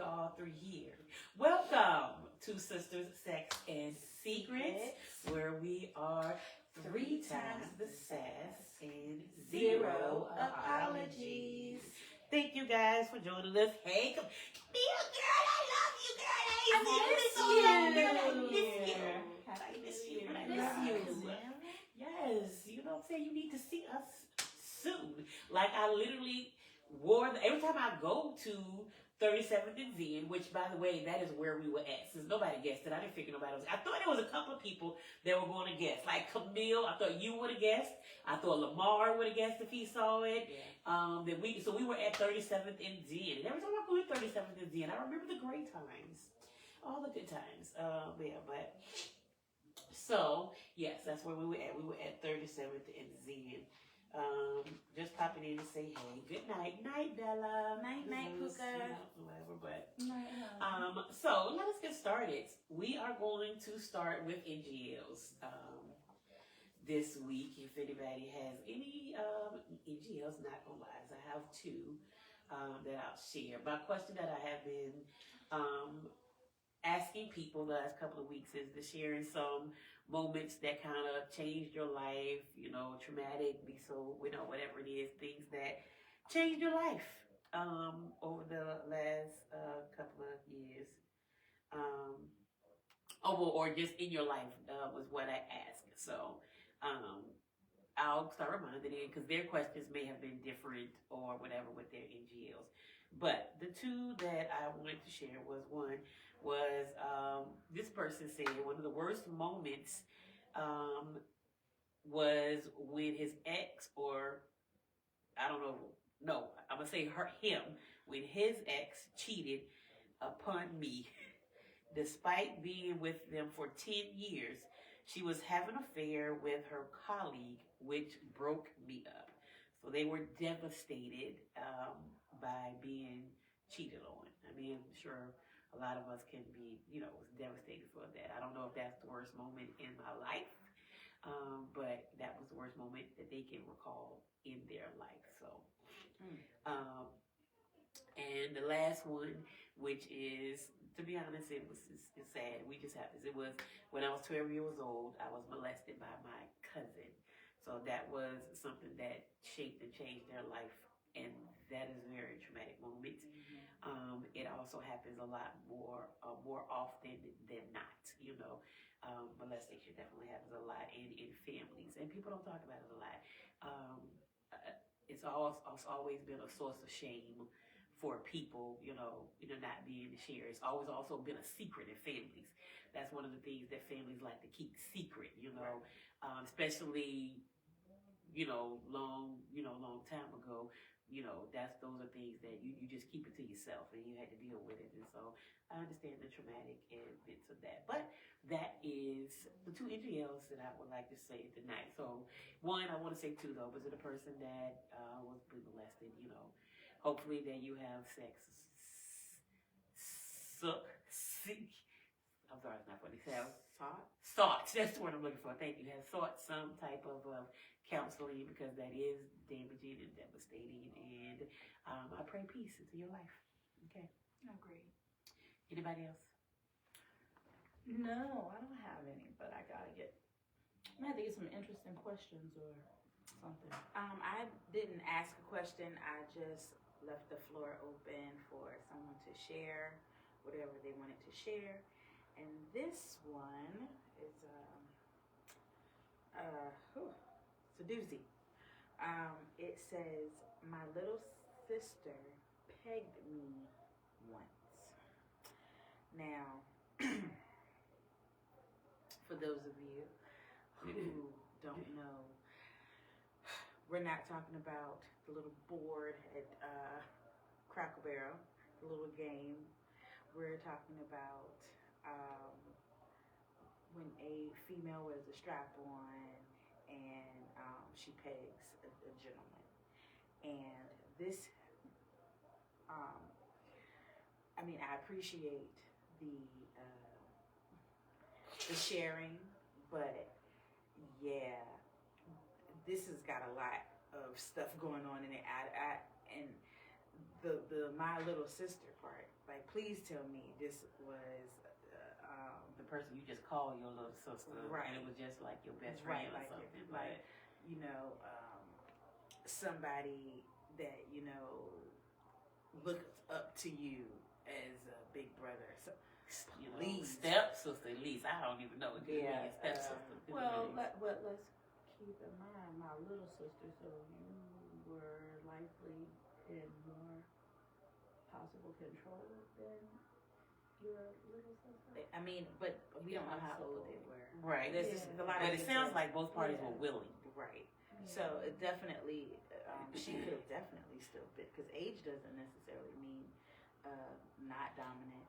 all three here. Welcome to Sisters, Sex, and Secrets, where we are 3 times the sass and 0 apologies. Thank you guys for joining us. Hey, come here, girl. I love you, girl. I miss you. I miss you. Yes, you know what I'm saying? You need to see us soon. Like, I literally wore every time I go to 37th and Zen, which, by the way, that is where we were at. Since nobody guessed it, I didn't figure nobody was. I thought there was a couple of people that were going to guess. Like Camille, I thought you would have guessed. I thought Lamar would have guessed if he saw it. Yeah. So we were at 37th and Zen. And every time I go to 37th and Zen, I remember the great times. All the good times. So, yes, that's where we were at. We were at 37th and Zen. Just popping in to say, hey, good night. Night, Bella. Night, Puka. Whatever, but. So, let us get started. We are going to start with NGLs this week. If anybody has any NGLs, not gonna lie, I have 2 that I'll share. My question that I have been asking people the last couple of weeks is to sharing some moments that kind of changed your life, you know, traumatic, whatever it is, things that changed your life over the last couple of years. Or just in your life was what I asked. So I'll start reminding it because their questions may have been different or whatever with their NGLs. But the 2 that I wanted to share was one was this person said one of the worst moments was when his ex, or I don't know, no, I'm going to say him, when his ex cheated upon me. Despite being with them for 10 years, she was having an affair with her colleague, which broke me up. So they were devastated by being cheated on. I mean, I'm sure a lot of us can be, devastated for that. I don't know if that's the worst moment in my life, but that was the worst moment that they can recall in their life. So, and the last one, which is, to be honest, it's sad. It was when I was 12 years old, I was molested by my cousin. So that was something that shaped and changed their life. And that is a very traumatic moment. It also happens a lot more often than not. Molestation definitely happens a lot in families. And people don't talk about it a lot. It's always been a source of shame for people, not being to share. It's always also been a secret in families. That's one of the things that families like to keep secret, especially, long time ago. Those are things that you just keep it to yourself and you had to deal with it. And so I understand the traumatic events of that. But that is the 2 NGLs that I would like to say tonight. So one, I want to say 2 though, was it a person that was molested, hopefully that you have sex. I'm sorry, it's not funny. Sought. That's the word I'm looking for. Thank you. Have sought some type of counseling because that is damaging and devastating. And I pray peace into your life. Okay. I agree. Anybody else? No, I don't have any, but I have to get some interesting questions or something. I didn't ask a question. I just left the floor open for someone to share whatever they wanted to share. And this one is it's a doozy. It says, my little sister pegged me once. Now, for those of you who don't know, we're not talking about the little board at Cracker Barrel, the little game. We're talking about when a female wears a strap on and she pegs a gentleman. And this, I appreciate the sharing, but yeah, this has got a lot of stuff going on in it. And the my little sister part. Like, please tell me this was the person you just call your little sister, right? And it was just like your best friend or something. Like, somebody that looks up to you as a big brother. So, stepsister at least. I don't even know what you mean, stepsister. Let's keep in mind my little sister. So you were likely in more possible control than your little sister. I mean, but we don't know how old they were. Right. There's just a lot but it sounds like both parties were willing. Right. Yeah. So it definitely, she could have definitely still been, because age doesn't necessarily mean not dominant,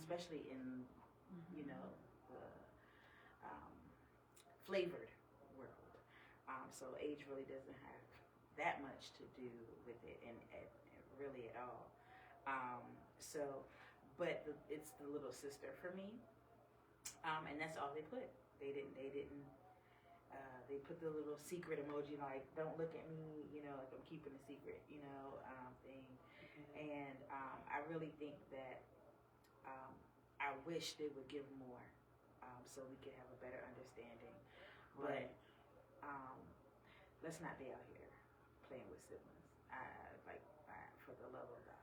especially in the flavored world. So age really doesn't have that much to do with it, and really at all. But it's the little sister for me, and that's all they put. They put the little secret emoji, like, don't look at me, like I'm keeping a secret, thing. And I really think that I wish they would give more, so we could have a better understanding. Right. But let's not be out here playing with siblings. For the love of God.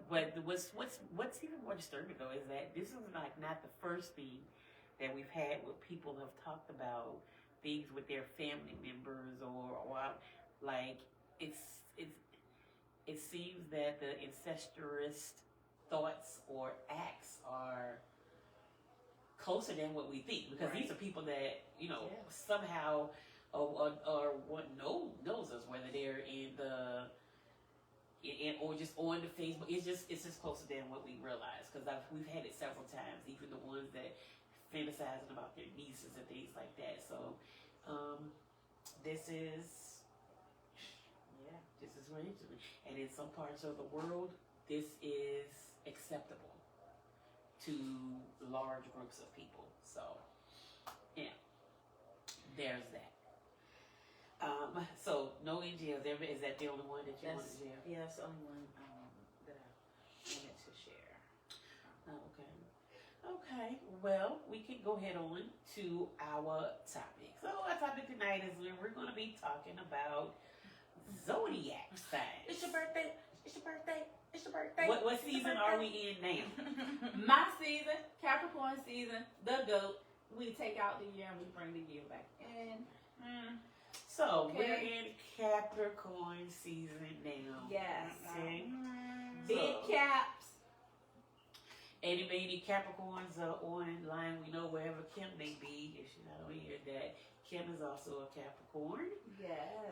But what's even more disturbing though is that this is like not the first thing that we've had where people have talked about things with their family members or like it seems that the incestuous thoughts or acts are closer than what we think, because these are people that somehow or what knows us, whether they're or just on the Facebook. It's just closer than what we realize, because we've had it several times, even the ones that fantasizing about their nieces and things like that. So this is very interesting. And in some parts of the world, this is acceptable to large groups of people. So yeah, there's that. So no in jail. Is that the only one that you want to share? Yeah, that's the only one that I wanted to share. Okay. Well, we can go ahead on to our topic. So our topic tonight is we're going to be talking about zodiac signs. It's your birthday. It's your birthday. It's your birthday. What season are we in now? My season, Capricorn season, the GOAT. We take out the year and we bring the year back in. So we're in Capricorn season now. Yes. Okay. Big caps. Any Capricorns are online. We know wherever Kim may be, if she's not on here, that Kim is also a Capricorn. Yes.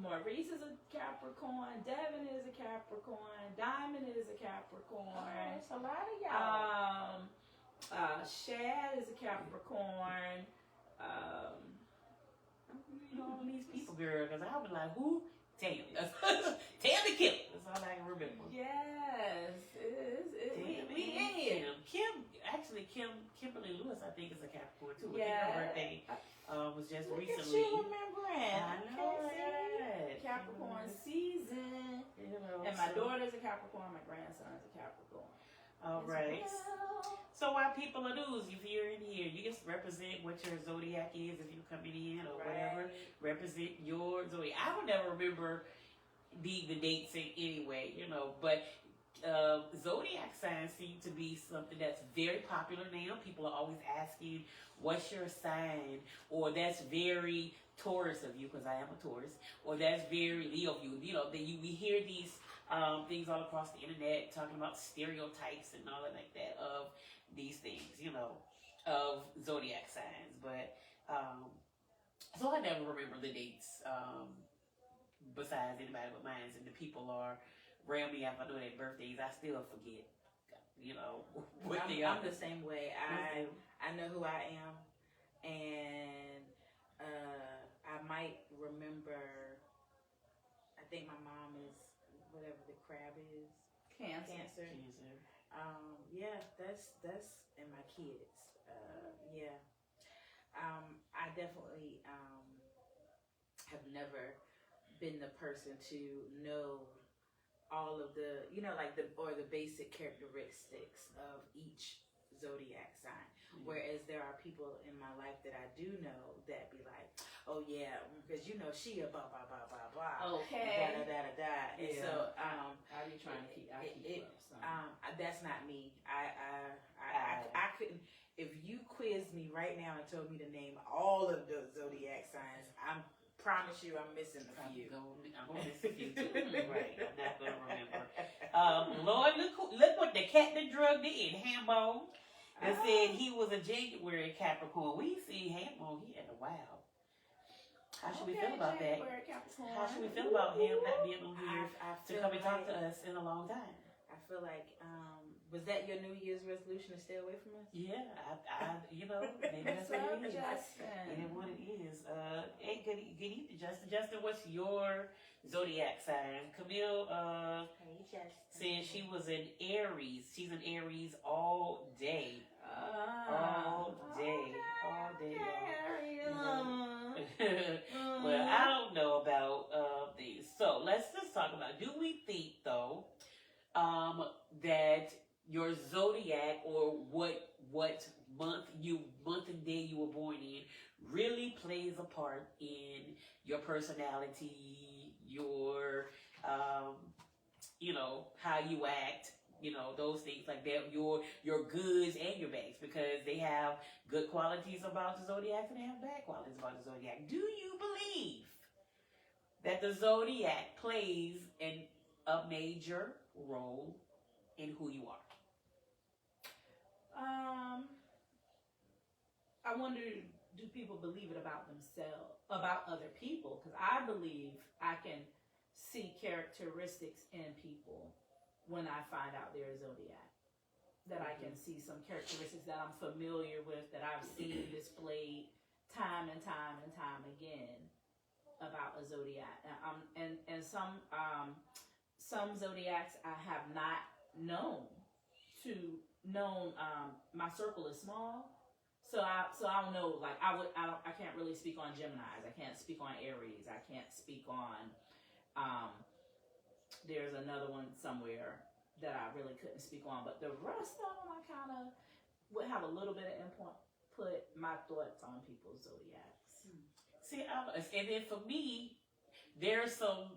Maurice is a Capricorn. Devin is a Capricorn. Diamond is a Capricorn. It's a lot of y'all. Shad is a Capricorn. All these people, girl, because I was like, who? Tam. Tam and Kim. That's all I can remember. Yes. We in here. Kimberly Lewis, I think, is a Capricorn too. Yeah. Her birthday was just Look recently. at you remembering. I know that. Capricorn season. And my daughter's a Capricorn. My grandson's a Capricorn. All right. So while people are news, if you're in here, you just represent what your zodiac is if you're coming in or whatever. Represent your zodiac. I would never remember the dates anyway, but zodiac signs seem to be something that's very popular now. People are always asking, what's your sign? Or that's very Taurus of you, because I am a Taurus. Or that's very Leo of you. We hear these things all across the internet talking about stereotypes and all that like that of these things, of zodiac signs. But so I never remember the dates besides anybody but mine, and the people are around me. If I know their birthdays, I still forget, what they are. I'm the same way. I know who I am, and I might remember. I think my mom is whatever the crab is. Cancer. Yeah, that's and my kids. Yeah. I definitely have never been the person to know all of the, like the basic characteristics of each zodiac sign. Whereas there are people in my life that I do know that be like, oh yeah, because she a blah blah blah blah blah. Okay. Da da da da da. And Yeah. so I be trying to keep up. So. That's not me. I couldn't. If you quizzed me right now and told me to name all of the zodiac signs, I promise you I'm missing a few. I'm gonna miss a few too. Right. I'm not gonna remember. Lord, look what the cat that drugged it in Hambo. They said he was a January Capricorn. We see Hambo, he had a wow. How should we feel about that? How should we feel about him not being on here to come and talk to us in a long time? I feel like, was that your New Year's resolution to stay away from us? Yeah, maybe that's what it is. And what it is. Hey, good evening, Justin. Justin, what's your zodiac sign? Camille, Hey, Justin. said she was an Aries. She's an Aries all day. All day. Well, I don't know about these. So let's just talk about, do we think though that your zodiac or what month and day you were born in really plays a part in your personality, your how you act, those things like that, your goods and your bads, because they have good qualities about the zodiac and they have bad qualities about the zodiac. Do you believe that the zodiac plays a major role in who you are? I wonder, do people believe it about themselves, about other people? Because I believe I can see characteristics in people when I find out they're a zodiac. That I can see some characteristics that I'm familiar with, that I've seen displayed time and time and time again about a zodiac. And some zodiacs I have not known. My circle is small, so I don't know. Like I can't really speak on Geminis. I can't speak on Aries. I can't speak on. There's another one somewhere that I really couldn't speak on, but the rest of them I kind of would have a little bit of input, my thoughts on people's zodiacs. See, and then for me, there's some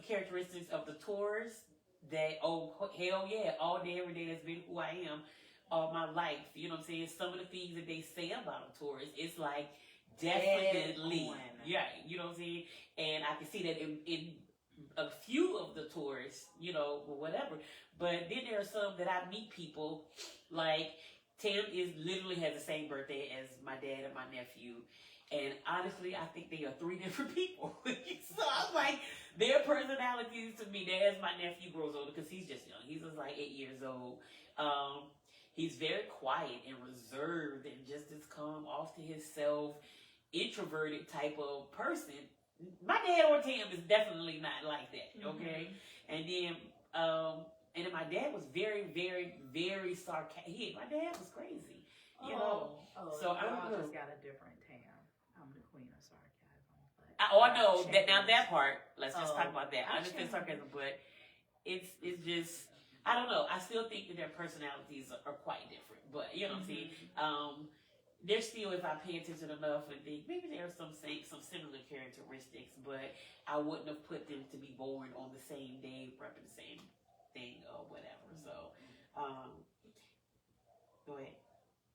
characteristics of the Taurus that, oh hell yeah, all day every day that's been who I am all my life. You know what I'm saying? Some of the things that they say about a Taurus, it's like definitely, yeah. You know what I'm saying? And I can see that in a few of the Taurus, or whatever. But then there are some that I meet people like Tim literally has the same birthday as my dad and my nephew. And honestly, I think they are three different people. So I'm like, their personalities to me, as my nephew grows older, because he's just young. He's just like 8 years old. He's very quiet and reserved and just this calm, off to himself, introverted type of person. My dad or Tim is definitely not like that, okay? Mm-hmm. And then my dad was very, very, very sarcastic. My dad was crazy, you know? So I just got a different Tam. I'm the queen of sarcasm. I know that. Now that part, let's just talk about that. I understand sarcasm, but it's just, I don't know. I still think that their personalities are quite different, but you know what I'm saying? They're still, if I pay attention enough and think, maybe there are some similar characteristics, but I wouldn't have put them to be born on the same day, repping the same thing or whatever. So, go ahead.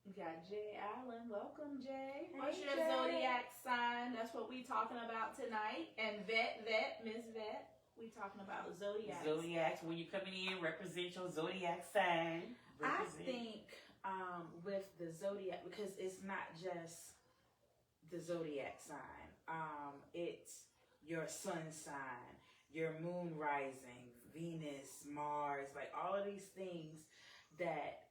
We got Jay Allen. Welcome, Jay. What's Hey, your Jay. zodiac sign? That's what we talking about tonight. And Miss Vet, we talking about zodiacs. Zodiacs, when you're coming in, represent your zodiac sign. I think with the zodiac, because it's not just the zodiac sign. It's your sun sign, your moon rising, Venus, Mars, like all of these things that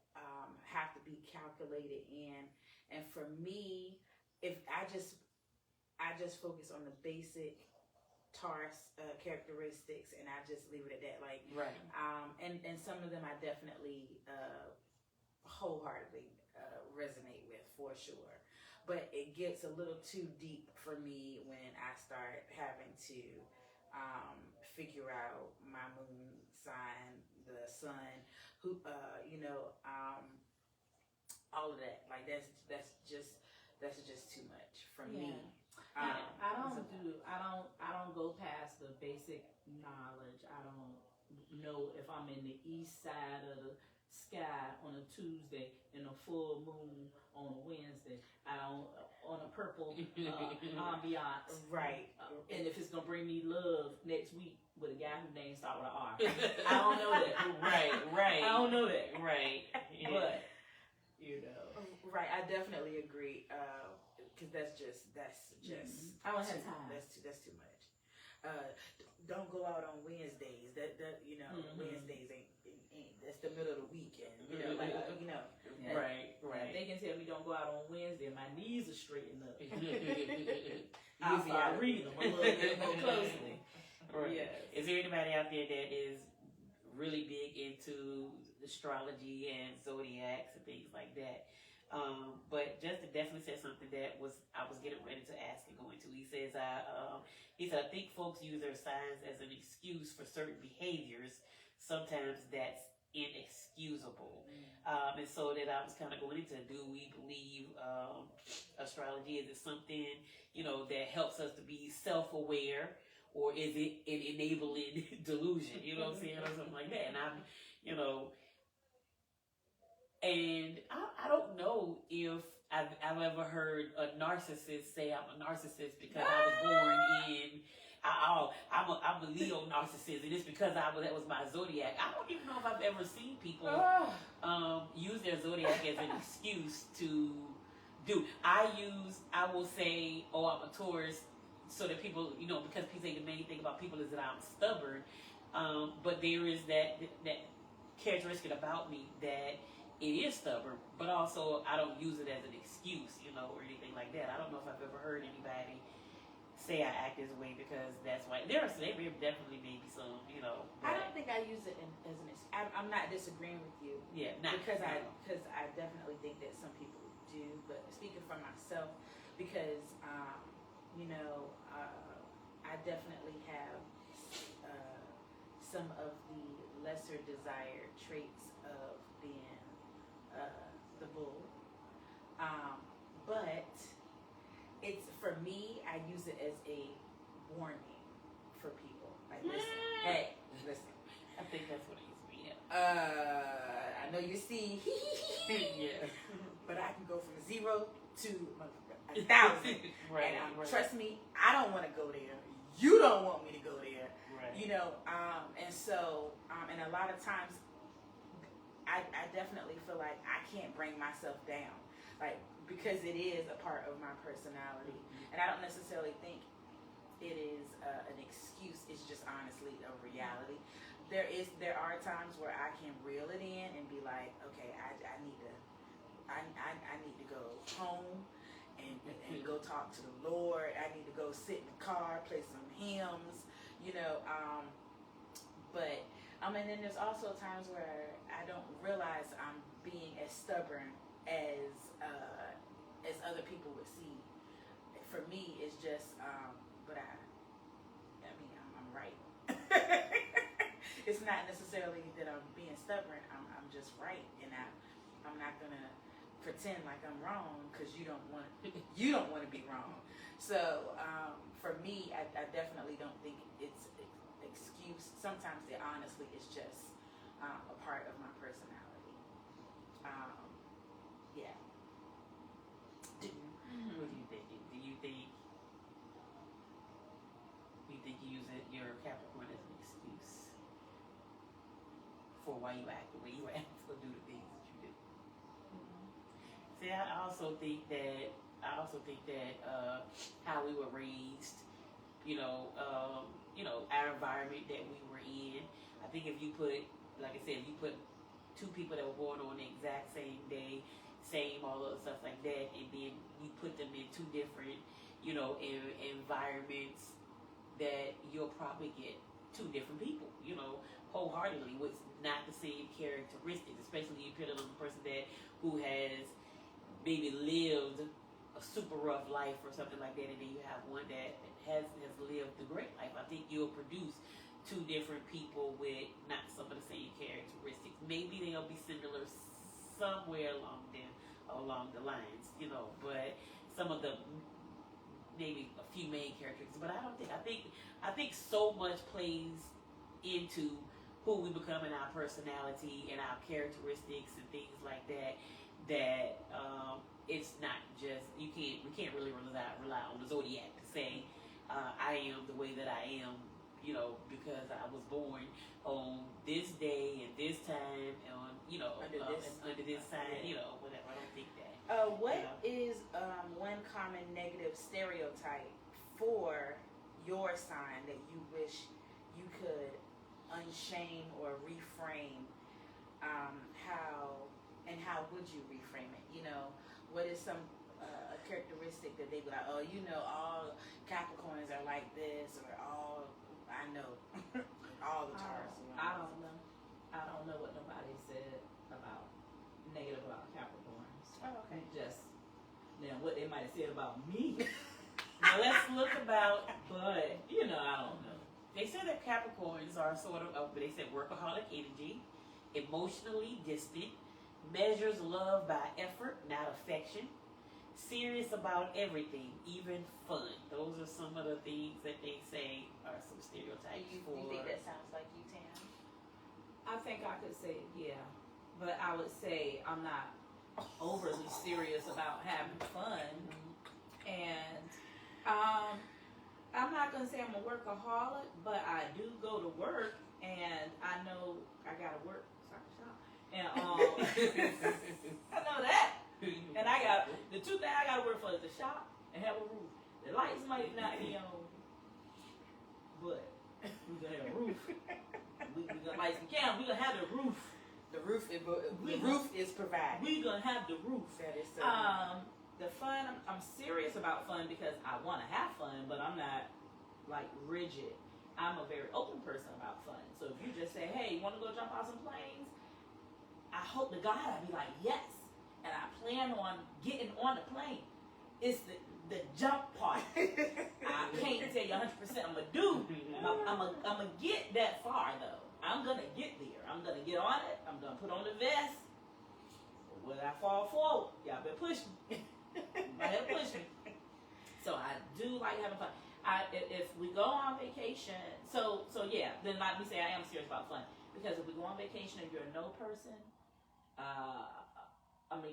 have to be calculated in. And for me, if I just focus on the basic Taurus characteristics and I just leave it at that, like right. And some of them I definitely wholeheartedly resonate with, for sure. But it gets a little too deep for me when I start having to figure out my moon sign who, all of that. Like that's just too much for me. I don't go past the basic knowledge. I don't know if I'm in the east side of the sky on a Tuesday and a full moon on a Wednesday. I don't on a purple ambiance. Right. And if it's gonna bring me love next week with a guy whose name starts with an R. I don't know that. Right. I don't know that. Right. Yeah. But right, I definitely agree. Because that's just I don't have time. That's too much. Don't go out on Wednesdays. That Wednesdays ain't that's the middle of the week, and Right. If they can tell me don't go out on Wednesday, my knees are straightened up. I'll start reading them a little bit more closely. Right. Yes. Is there anybody out there that is really big into astrology and zodiacs and things like that? But Justin definitely said something that I was getting ready to ask and go into. He says, I think folks use their signs as an excuse for certain behaviors. Sometimes that's inexcusable. And so that I was kind of going into, do we believe astrology? Is it something, that helps us to be self-aware, or is it an enabling delusion? You know what I'm saying? Or something like that. And And I don't know if I've ever heard a narcissist say I'm a narcissist because I was born in. I'm a Leo narcissist, and it's because that was my zodiac. I don't even know if I've ever seen people use their zodiac as an excuse to do. I will say, I'm a Taurus, so that people, because people say the main thing about people is that I'm stubborn. But there is that characteristic about me that it is stubborn, but also I don't use it as an excuse, or anything like that. I don't know if I've ever heard anybody say I act this way because that's why. There definitely maybe some, I don't think I use it as an excuse. I'm not disagreeing with you. Yeah, because I definitely think that some people do. But speaking for myself, because I definitely have some of the lesser desired traits of being the bull. But it's, for me, I use it as a warning for people. Like, listen. I think that's what it used to be. I know you see, Yeah. but I can go from 0 to 1,000. Right. And trust me, I don't want to go there. You don't want me to go there. Right. And so, and a lot of times, I definitely feel like I can't bring myself down, like, because it is a part of my personality, and I don't necessarily think it is an excuse. It's just honestly a reality. There are times where I can reel it in and be like, okay, I need to go home and go talk to the Lord. I need to go sit in the car, play some hymns, but and then there's also times where I don't realize I'm being as stubborn as other people would see. For me, it's just, but I'm right. It's not necessarily that I'm being stubborn. I'm just right, and I'm not gonna pretend like I'm wrong because you don't want to be wrong. So for me, I definitely don't think it's excuse. Sometimes it honestly is just a part of my personality. Yeah. What do you think? Do you think you use your Capricorn as an excuse for why you act the way you act or do the things that you do? See, I also think that how we were raised, our environment that we were in. I think if you put, like I said, if you put two people that were born on the exact same day, same all of stuff like that, and then you put them in two different, environments, that you'll probably get two different people, wholeheartedly with not the same characteristics, especially you put it on the person who has maybe lived a super rough life or something like that, and then you have one that has lived the great life. I think you'll produce two different people with not some of the same characteristics. maybe they'll be similar somewhere along the lines, but some of the maybe a few main characteristics. But I think so much plays into who we become in our personality and our characteristics and things like that. That it's not just we can't really rely on the zodiac to say I am the way that I am, because I was born on this day and this time on under this sign, whatever. I don't think that. What is one common negative stereotype for your sign that you wish you could unshame or reframe? How would you reframe it? What is some characteristic that they be like, all Capricorns are like this, or all the Taurus. I don't know. I don't know what nobody said about negative about Capricorns. Oh, okay. Just now what they might have said about me. Now let's look about. But I don't know. They said that Capricorns are sort of, they said workaholic energy, emotionally distant, measures love by effort, not affection, serious about everything, even fun. Those are some of the things that they say are some stereotypes. You think that sounds like you, Tam? I think I could say yeah, but I would say I'm not overly serious about having fun, and I'm not gonna say I'm a workaholic, but I do go to work, and I know I gotta work. And I know that. And I got the two things I gotta work for is the shop and have a roof. The lights might not be on, but we gonna have a roof. We gonna light some candles. We gonna have the roof. The roof is provided. We gonna have the roof. That is so. The fun. I'm serious about fun because I want to have fun, but I'm not like rigid. I'm a very open person about fun. So if you just say, "Hey, you want to go jump out some planes?" I hope to God I'd be like, yes. And I plan on getting on the plane. It's the jump part. I can't tell you 100% I'm going to do. I'm going to get that far, though. I'm going to get there. I'm going to get on it. I'm going to put on the vest. Will I fall forward? Y'all better push me. Y'all push me. So I do like having fun. If we go on vacation, so yeah, then like we say, I am serious about fun. Because if we go on vacation and you're a no person,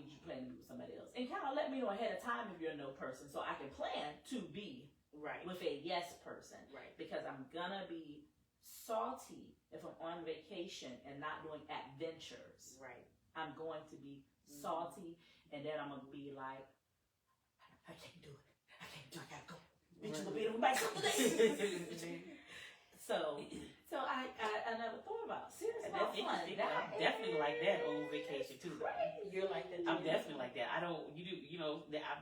you plan to be with somebody else. And kind of let me know ahead of time if you're a no person so I can plan to be right with a yes person. Right. Because I'm going to be salty if I'm on vacation and not doing adventures. Right. I'm going to be salty, and then I'm going to be like, I can't do it. I got to go. Bitch, you'll be able to buy something. So I never thought about seriously about fun. I'm definitely like that on vacation too. You're like that. I'm definitely like that. I'm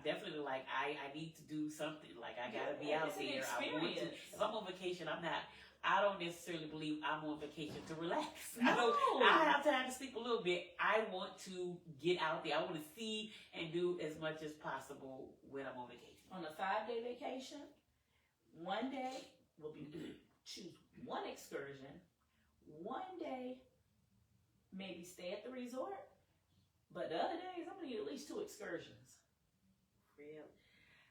definitely like I need to do something. Like I gotta be out there. I want to. If I'm on vacation, I don't necessarily believe I'm on vacation to relax. No. I have time to sleep a little bit. I want to get out there. I want to see and do as much as possible when I'm on vacation. On a 5-day vacation, one day will be choose one excursion, one day maybe stay at the resort, but the other days I'm gonna get at least 2 excursions. Real.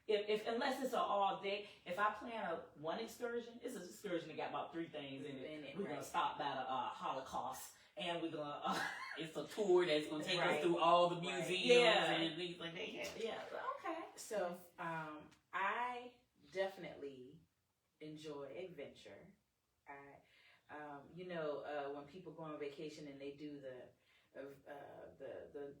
If unless it's an all day, if I plan one excursion, it's an excursion that got about 3 things in it. We're gonna stop by the Holocaust, and we're gonna it's a tour that's gonna take us through all the museums and things like that. Yeah. Okay. So I definitely enjoy adventure. When people go on vacation and they do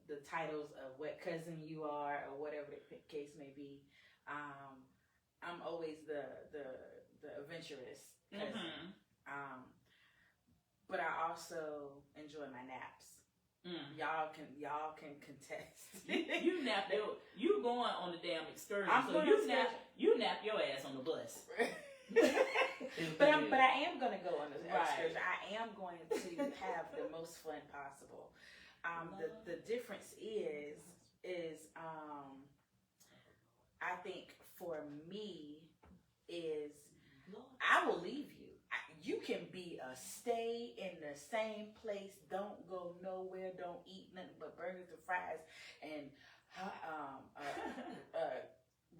the titles of what cousin you are or whatever the case may be, I'm always the adventurous cousin. Mm-hmm. But I also enjoy my naps. Y'all can contest. You nap you going on the damn excursion. You nap your ass on the bus. but I am going to go on this excursion. I am going to have the most fun possible. The difference is I think for me is I will leave you. You can be a stay in the same place, don't go nowhere, don't eat nothing but burgers and fries and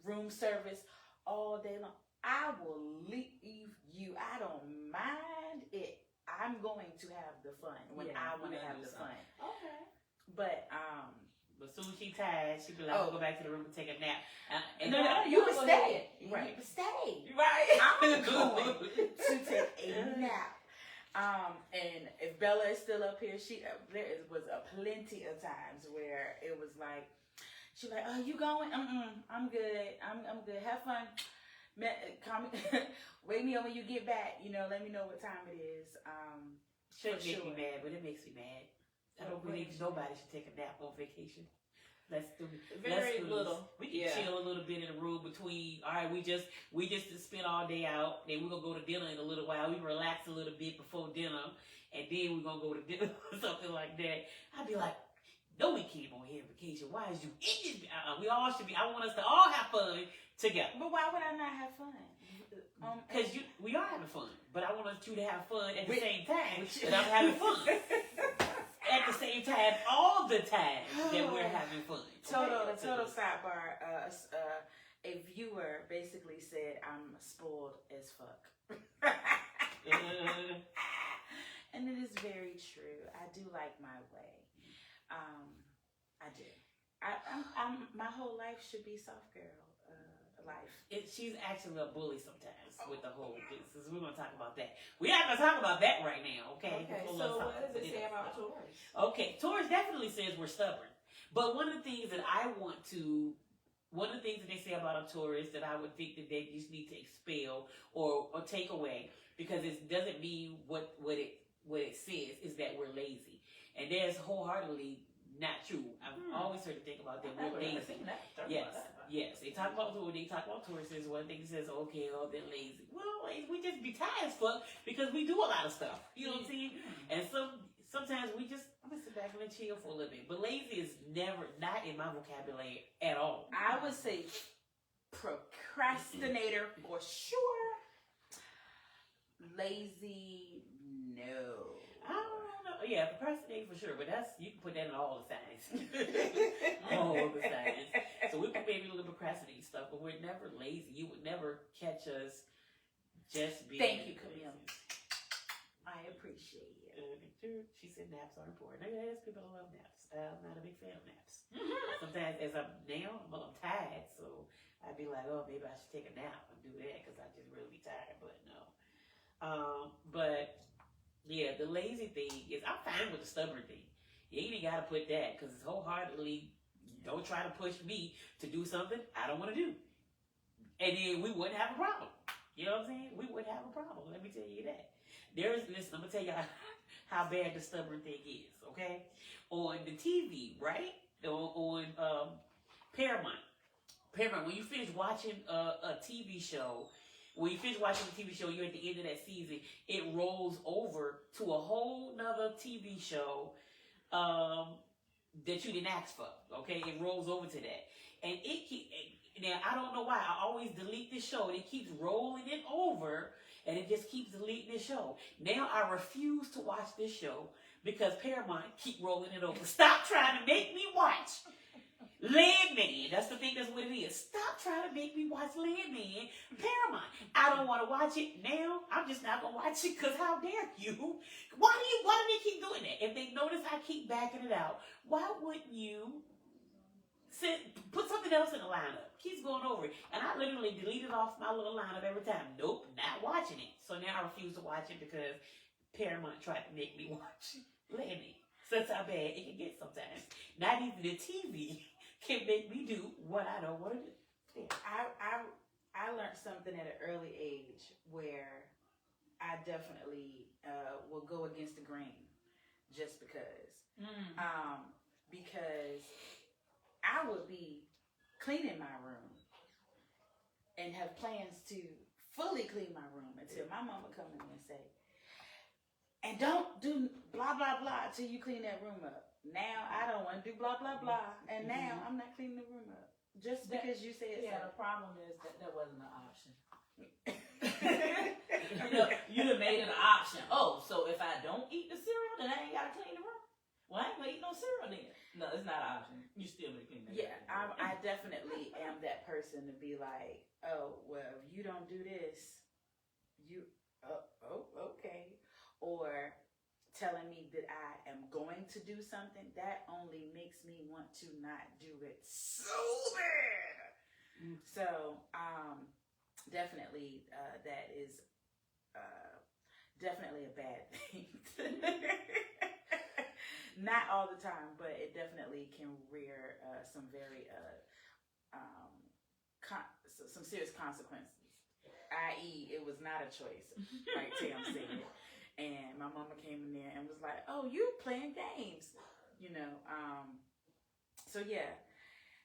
room service all day long, I will leave you. I don't mind it. I'm going to have the fun when I want to have the fun. Okay. But soon as she tired, she be like, "I'll go back to the room and take a nap." No, you can stay. Right. You can stay. Right. I'm going to take a nap. And if Bella is still up here, there was a plenty of times where it was like, she's like, "Oh, you going? I'm good. I'm good. Have fun. Wake me up when you get back. Let me know what time it is." Shouldn't make me mad, but it makes me mad. I don't believe nobody should take a nap on vacation. Let's do very little. We can chill a little bit in the room between. All right, we just spent all day out. Then we're gonna go to dinner in a little while. We relax a little bit before dinner, and then we're gonna go to dinner or something like that. I'd be like, no, we came on here vacation. Why is you in this? We all should be. I want us to all have fun together. But why would I not have fun? Because we are having fun, but I want you to have fun at the same time that I'm having fun. At the same time, all the time that we're having fun. Total sidebar. A viewer basically said I'm spoiled as fuck. And it is very true. I do like my way. I do. I'm my whole life should be soft girl life. She's actually a bully sometimes with the whole business. We're going to talk about that. We're not going to talk about that right now, okay? Okay, so what does it say about Taurus? Okay, Taurus definitely says we're stubborn. But one of the things that they say about a Taurus that I would think that they just need to expel or take away, because it doesn't mean what it says is that we're lazy. And that's wholeheartedly not true. I've always heard to think about that. We're lazy. Yes. They talk about Taurus. One thing that says, okay, they're lazy. Well, we just be tired as fuck because we do a lot of stuff. You know what I'm saying? And sometimes I'm gonna sit back and chill for a little bit. But lazy is not in my vocabulary at all. I would say procrastinator for sure. Lazy, no. I don't know. Yeah, procrastinating for sure, but you can put that in all the signs. All the signs. So we can maybe a little procrastinating stuff, but we're never lazy. You would never catch us just being Thank you, Camille. I appreciate you. She said naps are important. There's people that love naps. I'm not a big fan of naps. Sometimes as I'm tired, so I'd be like, oh, maybe I should take a nap and do that because I just really be tired, but no. But yeah, the lazy thing is, I'm fine with the stubborn thing. You ain't got to put that, because it's wholeheartedly, don't try to push me to do something I don't want to do. And then we wouldn't have a problem. You know what I'm saying? We wouldn't have a problem. Let me tell you that. Listen, I'm going to tell you how bad the stubborn thing is, okay? On the TV, right? On Paramount, when you finish watching a TV show, when you finish watching the TV show, you're at the end of that season, it rolls over to a whole nother TV show that you didn't ask for, okay? It rolls over to that. And now, I don't know why. I always delete this show, and it keeps rolling it over, and it just keeps deleting this show. Now, I refuse to watch this show because Paramount keep rolling it over. Stop trying to make me watch Landman. That's the thing. That's what it is. Stop trying to make me watch Landman. Paramount. I don't want to watch it now. I'm just not gonna watch it because how dare you? Why do they keep doing that? If they notice I keep backing it out, why wouldn't you put something else in the lineup? Keeps going over it, and I literally deleted off my little lineup every time. Nope, not watching it. So now I refuse to watch it because Paramount tried to make me watch Landman. So that's how bad it can get sometimes. Not even the TV can make me do what I don't want to do. Yeah. I learned something at an early age where I definitely will go against the grain just because. Because I would be cleaning my room and have plans to fully clean my room until my mama come in and say, and don't do blah, blah, blah until you clean that room up. Now I don't want to do blah, blah, blah. And now I'm not cleaning the room up. Just because you said so. Yeah, the problem is that wasn't an option. You done made it an option. Oh, so if I don't eat the cereal, I clean the room. Well, I ain't gonna eat no cereal then. No, it's not an option. You still gonna clean that. Yeah, I definitely am that person to be like, oh, well, if you don't do this, okay. Or telling me that I am going to do something, that only makes me want to not do it so bad. So, definitely, that is definitely a bad thing. Not all the time, but it definitely can rear some very some serious consequences. I.e., it was not a choice, like Tam said. And my mama came in there and was like, "Oh, you playing games," you know. So yeah,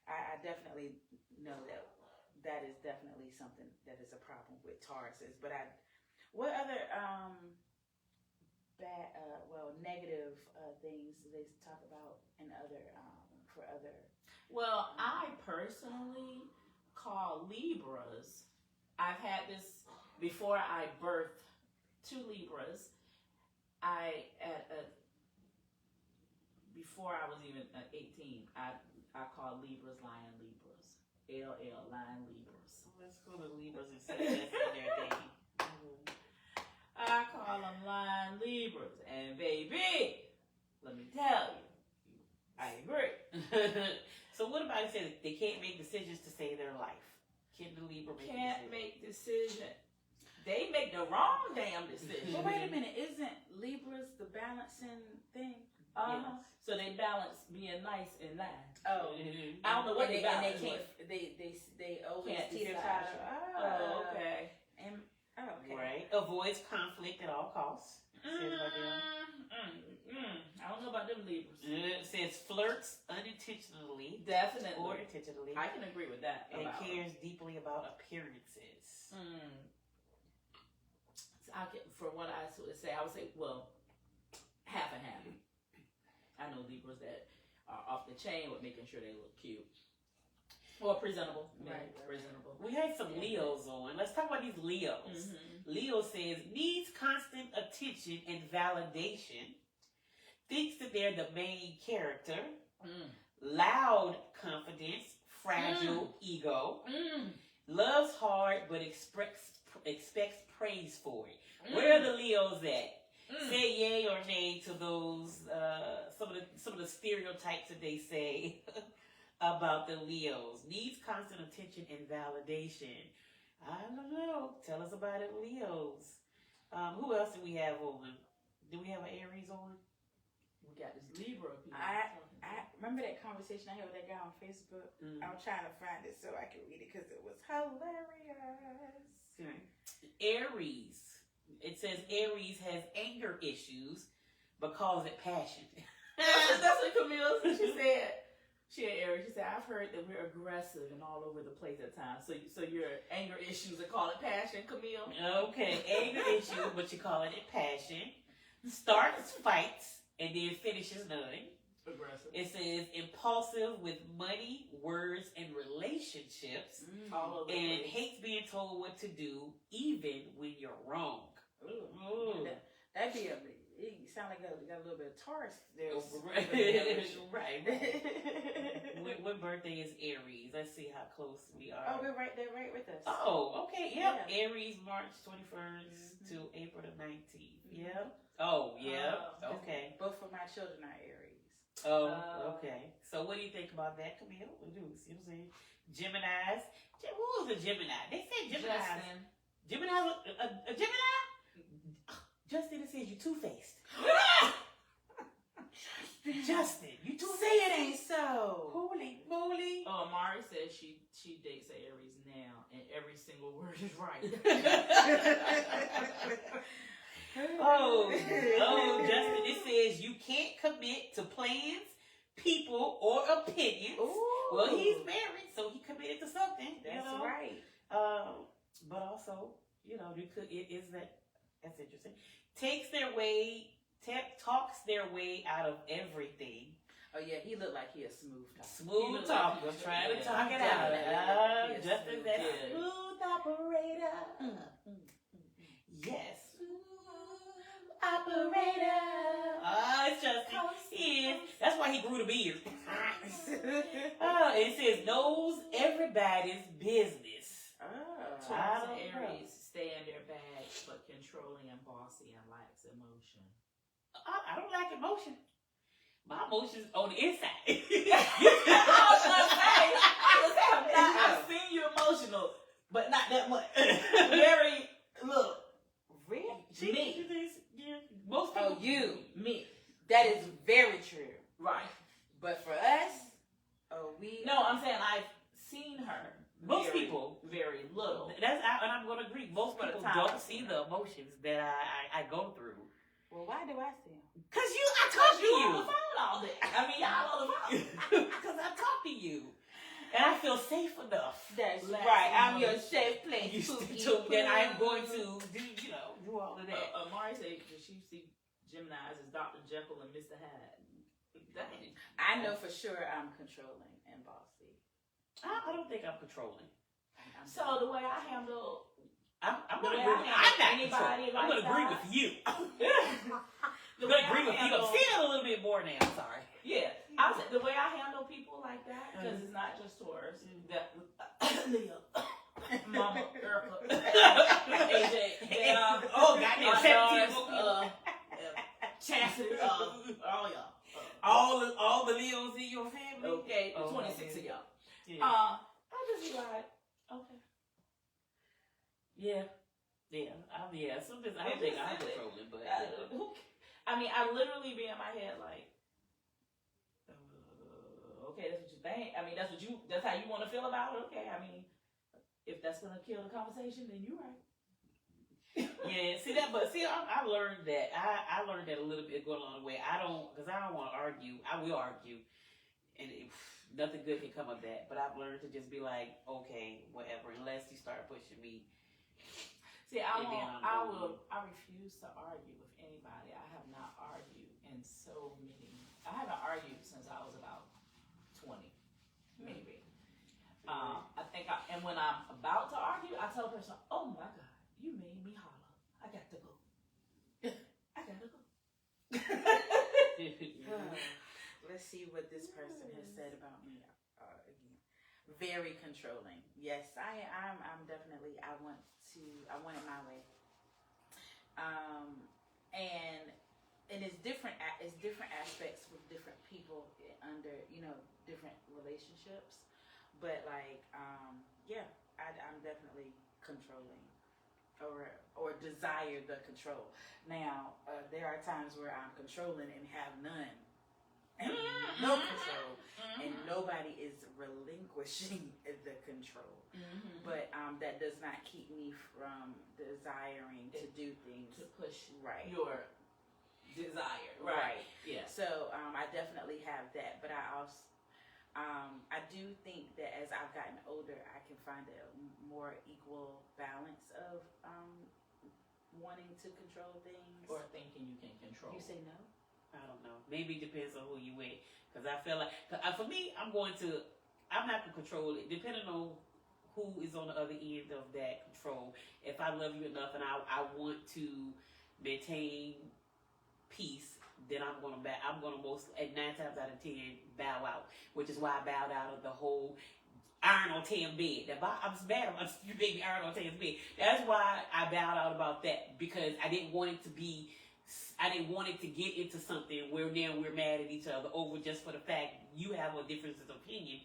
I definitely know that is definitely something that is a problem with Tauruses. But what other negative things do they talk about in other for other? Well, I personally call Libras. I've had this before I birthed 2 Libras. Before I was even 18, I called Libras lying Libras. LL lying Libras. Let's go to Libras and see if that's in their thing. I call them lying Libras, and baby, let me tell you, I agree. So what about it says they can't make decisions to save their life? Can the Libra make decisions? They make the wrong damn decision. But wait a minute, isn't Libras the balancing thing? Yeah. So they balance being nice and lying. Oh, I don't know what they balance. They always Can't teeter decide. totter. Oh, okay. Okay. Right. Avoids conflict at all costs. I don't know about them Libras. It says flirts unintentionally. Definitely. Or intentionally. I can agree with that. And cares deeply about appearances. For what I would say, well, half and half. I know Libras that are off the chain with making sure they look cute. Or presentable. Right. Presentable. We had some Leos on. Let's talk about these Leos. Leo says, needs constant attention and validation. Thinks that they're the main character. Loud confidence. Fragile ego. Loves hard but expects praise for it. Where are the Leos at? Say yay or nay to those some of the stereotypes that they say about the Leos. Needs constant attention and validation. I don't know. Tell us about it, Leos. Who else do we have on? Do we have an Aries on? We got this Libra. I remember that conversation I had with that guy on Facebook. I'm trying to find it so I can read it because it was hilarious. Aries. It says Aries has anger issues, but calls it passion. That's what Camille said. She had Aries. She said, I've heard that we're aggressive and all over the place at times. So your anger issues are call it passion, Camille? Okay, anger issues, but you calling it passion. Starts fights and then finishes none. Aggressive. It says impulsive with money, words, and relationships. All over and hates being told what to do, even when you're wrong. Ooh. That'd be you sound like you got a little bit of Taurus there. Right. What birthday is Aries? Let's see how close we are. Oh, they're right with us. Oh, okay, yep. Yeah. Aries, March 21st to April the 19th. Yep. Oh, yeah. Okay. Both of my children are Aries. Oh, okay. So what do you think about that, Camille? What do you see what I'm saying? Geminis. Who was a Gemini? They said Geminis. Gemini? A Gemini? Justin, it says you two-faced. Justin, you two-faced. Say it ain't so. Holy moly. Oh, Amari says she dates an Aries now, and every single word is right. Oh, Justin, it says you can't commit to plans, people, or opinions. Ooh. Well, he's married, so he committed to something. That's right. But also, that's interesting. Talks their way out of everything. Oh yeah, he looked like he a smooth talker. Smooth talker, trying to talk it out. Justin, that smooth operator. Yes, smooth operator. It's just That's why he grew the beard. It says knows everybody's business. Taurus and Aries stay in their bag, but controlling and bossy and lacks emotion. I don't like emotion. My emotions on the inside. I was gonna say, I've seen you emotional, but not that much. Very little. Really? Me. Most people. Oh, you. Me. That is very true. Right. But for us, we. No, I'm saying I've seen her. Most people. Very little. And I'm going to agree. Most For the people time. don't see the emotions that I go through. Well, why do I see them? Cause I talk to You on you. the phone all day. I mean, y'all on the phone. Cause I talk to you, and I feel safe enough. That's Relax right. and I'm move. your safe place. That I am going to do all of that. Mari said that she see Geminis as Dr. Jekyll and Mr. Hyde. Dang. I know for sure I'm controlling and bossy. I don't think I'm controlling. So the way I handle I'm The going to way agree. I I'm not handle anybody controlling. I'm going to like agree that. with you. the I'm way going to agree I with you. handle, I'm feeling a little bit more now. Sorry. yeah, I said the way I handle people like that because it's not just Taurus. That Leo, Mama, Erica, AJ, and, Oh, goddamn. my 17 daughters, Chastity, all y'all. all the Leos in your family. Okay, Oh, 26 of y'all. Yeah. I just be like, okay. Yeah. Sometimes I don't think I'm controlling, but I mean, I literally be in my head like, okay, that's what you think. I mean, that's how you want to feel about it. Okay, I mean, if that's gonna kill the conversation, then you're right. yeah. I learned that. I learned that a little bit going along the way. I don't want to argue. I will argue, and nothing good can come of that. But I've learned to just be like, okay, whatever, unless you start pushing me. See, I And refuse to argue with anybody. I have not argued in so many. I haven't argued since I was about 20, maybe. I think, and when I'm about to argue, I tell a person, "Oh my God, you made me holler. I got to go. I gotta go." Let's see what this person has said about me again. Very controlling. Yes, I'm definitely. I want it my way. And it's different. It's different aspects with different people under different relationships. But like I'm definitely controlling or desire the control. Now there are times where I'm controlling and have none. And no control, and nobody is relinquishing the control. But that does not keep me from desiring to do things To push right. your desire. Right. Yeah. So I definitely have that, but I also I do think that as I've gotten older, I can find a more equal balance of wanting to control things. Or thinking you can control. You say no? I don't know. Maybe it depends on who you with. Because I feel like, for me, I'm not going to control it. Depending on who is on the other end of that control. If I love you enough and I want to maintain peace, then I'm going to most, at 9 times out of 10, bow out. Which is why I bowed out of the whole iron on Tam's bed. I'm just mad about you made me iron on Tam's bed. That's why I bowed out about that. Because I didn't want it to get into something where now we're mad at each other over just for the fact you have a difference of opinion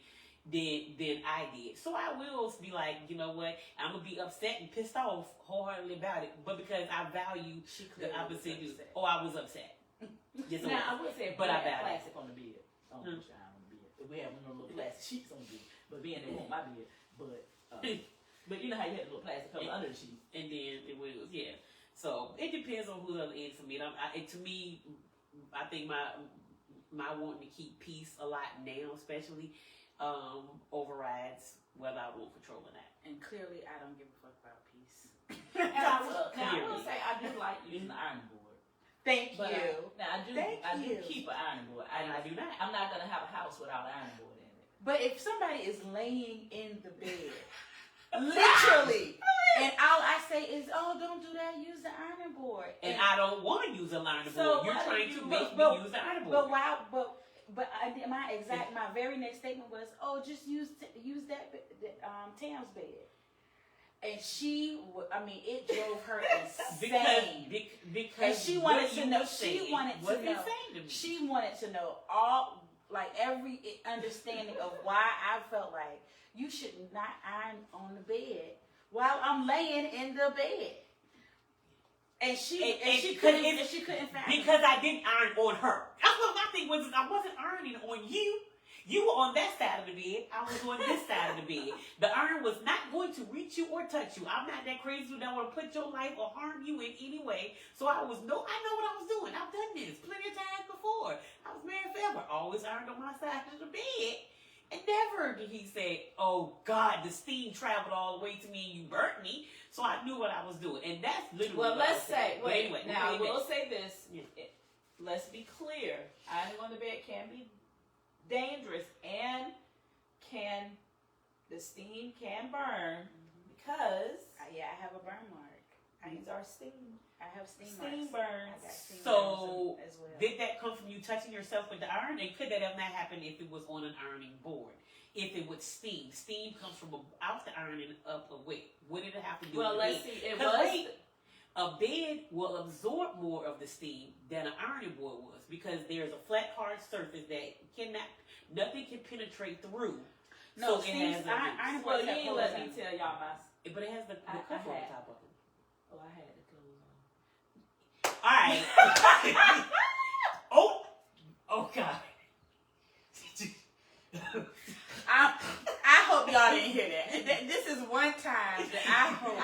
than I did. So I will be like, you know what, I'm going to be upset and pissed off wholeheartedly about it, but because I value the opposite news. Oh, I was upset. Yes, Now, I would say, but I had bowed. plastic on the bed. On the bed. We have one of those little plastic sheets on the bed. But being they want my bed. But you know how you had the little plastic cover under the sheet. And then it was, yeah. So it depends on who's on the end for me. To me, I think my wanting to keep peace a lot now, especially, overrides whether I want control or not. And clearly, I don't give a fuck about peace. And I will say I do like using the ironing board. Thank But you. I do keep an ironing board. And I do not. I'm not gonna have a house without an ironing board in it. But if somebody is laying in the bed, literally, and all I say is, "Oh, don't do that. Use the ironing board." And I don't want to use a ironing So board. You're why trying do to you- make but- me use the ironing But board. why? But But my very next statement was, "Oh, just use that Tam's bed." And it drove her insane because and she wanted to know. She wanted to know all, like, every understanding of why I felt like you should not iron on the bed while I'm laying in the bed. And she couldn't fathom. Because I didn't iron on her. That's what my thing was. I wasn't ironing on you. You were on that side of the bed. I was on this side of the bed. The iron was not going to reach you or touch you. I'm not that crazy that want to put your life or harm you in any way. So I know what I was doing. I've done this plenty of times before. I was married forever. Always ironed on my side of the bed. And never did he say, "Oh God, the steam traveled all the way to me and you burnt me." So I knew what I was doing. And that's literally well, what let's say, wait, anyway, now I will say this. Yeah. Let's be clear. Ironing on the bed can be dangerous and the steam can burn because I have a burn mark. these are steam. I have steam Steam marks. burns. I got steam So burns as well. did that come from you touching yourself with the iron? And could that have not happened if it was on an ironing board? If it was steam. Steam comes from out the iron and up away. What did it have to do Well, with let's the bed? see. It 'Cause was. wait, a bed will absorb more of the steam than an ironing board was because there's a flat, hard surface that nothing can penetrate through. No, so steam. it has Iron Well, boards you have ain't let holes me in tell y'all my. but it has the I cover on had- top of it. Oh, I had the clothes on. All right. Oh God. I hope y'all didn't hear that. This is one time that I hope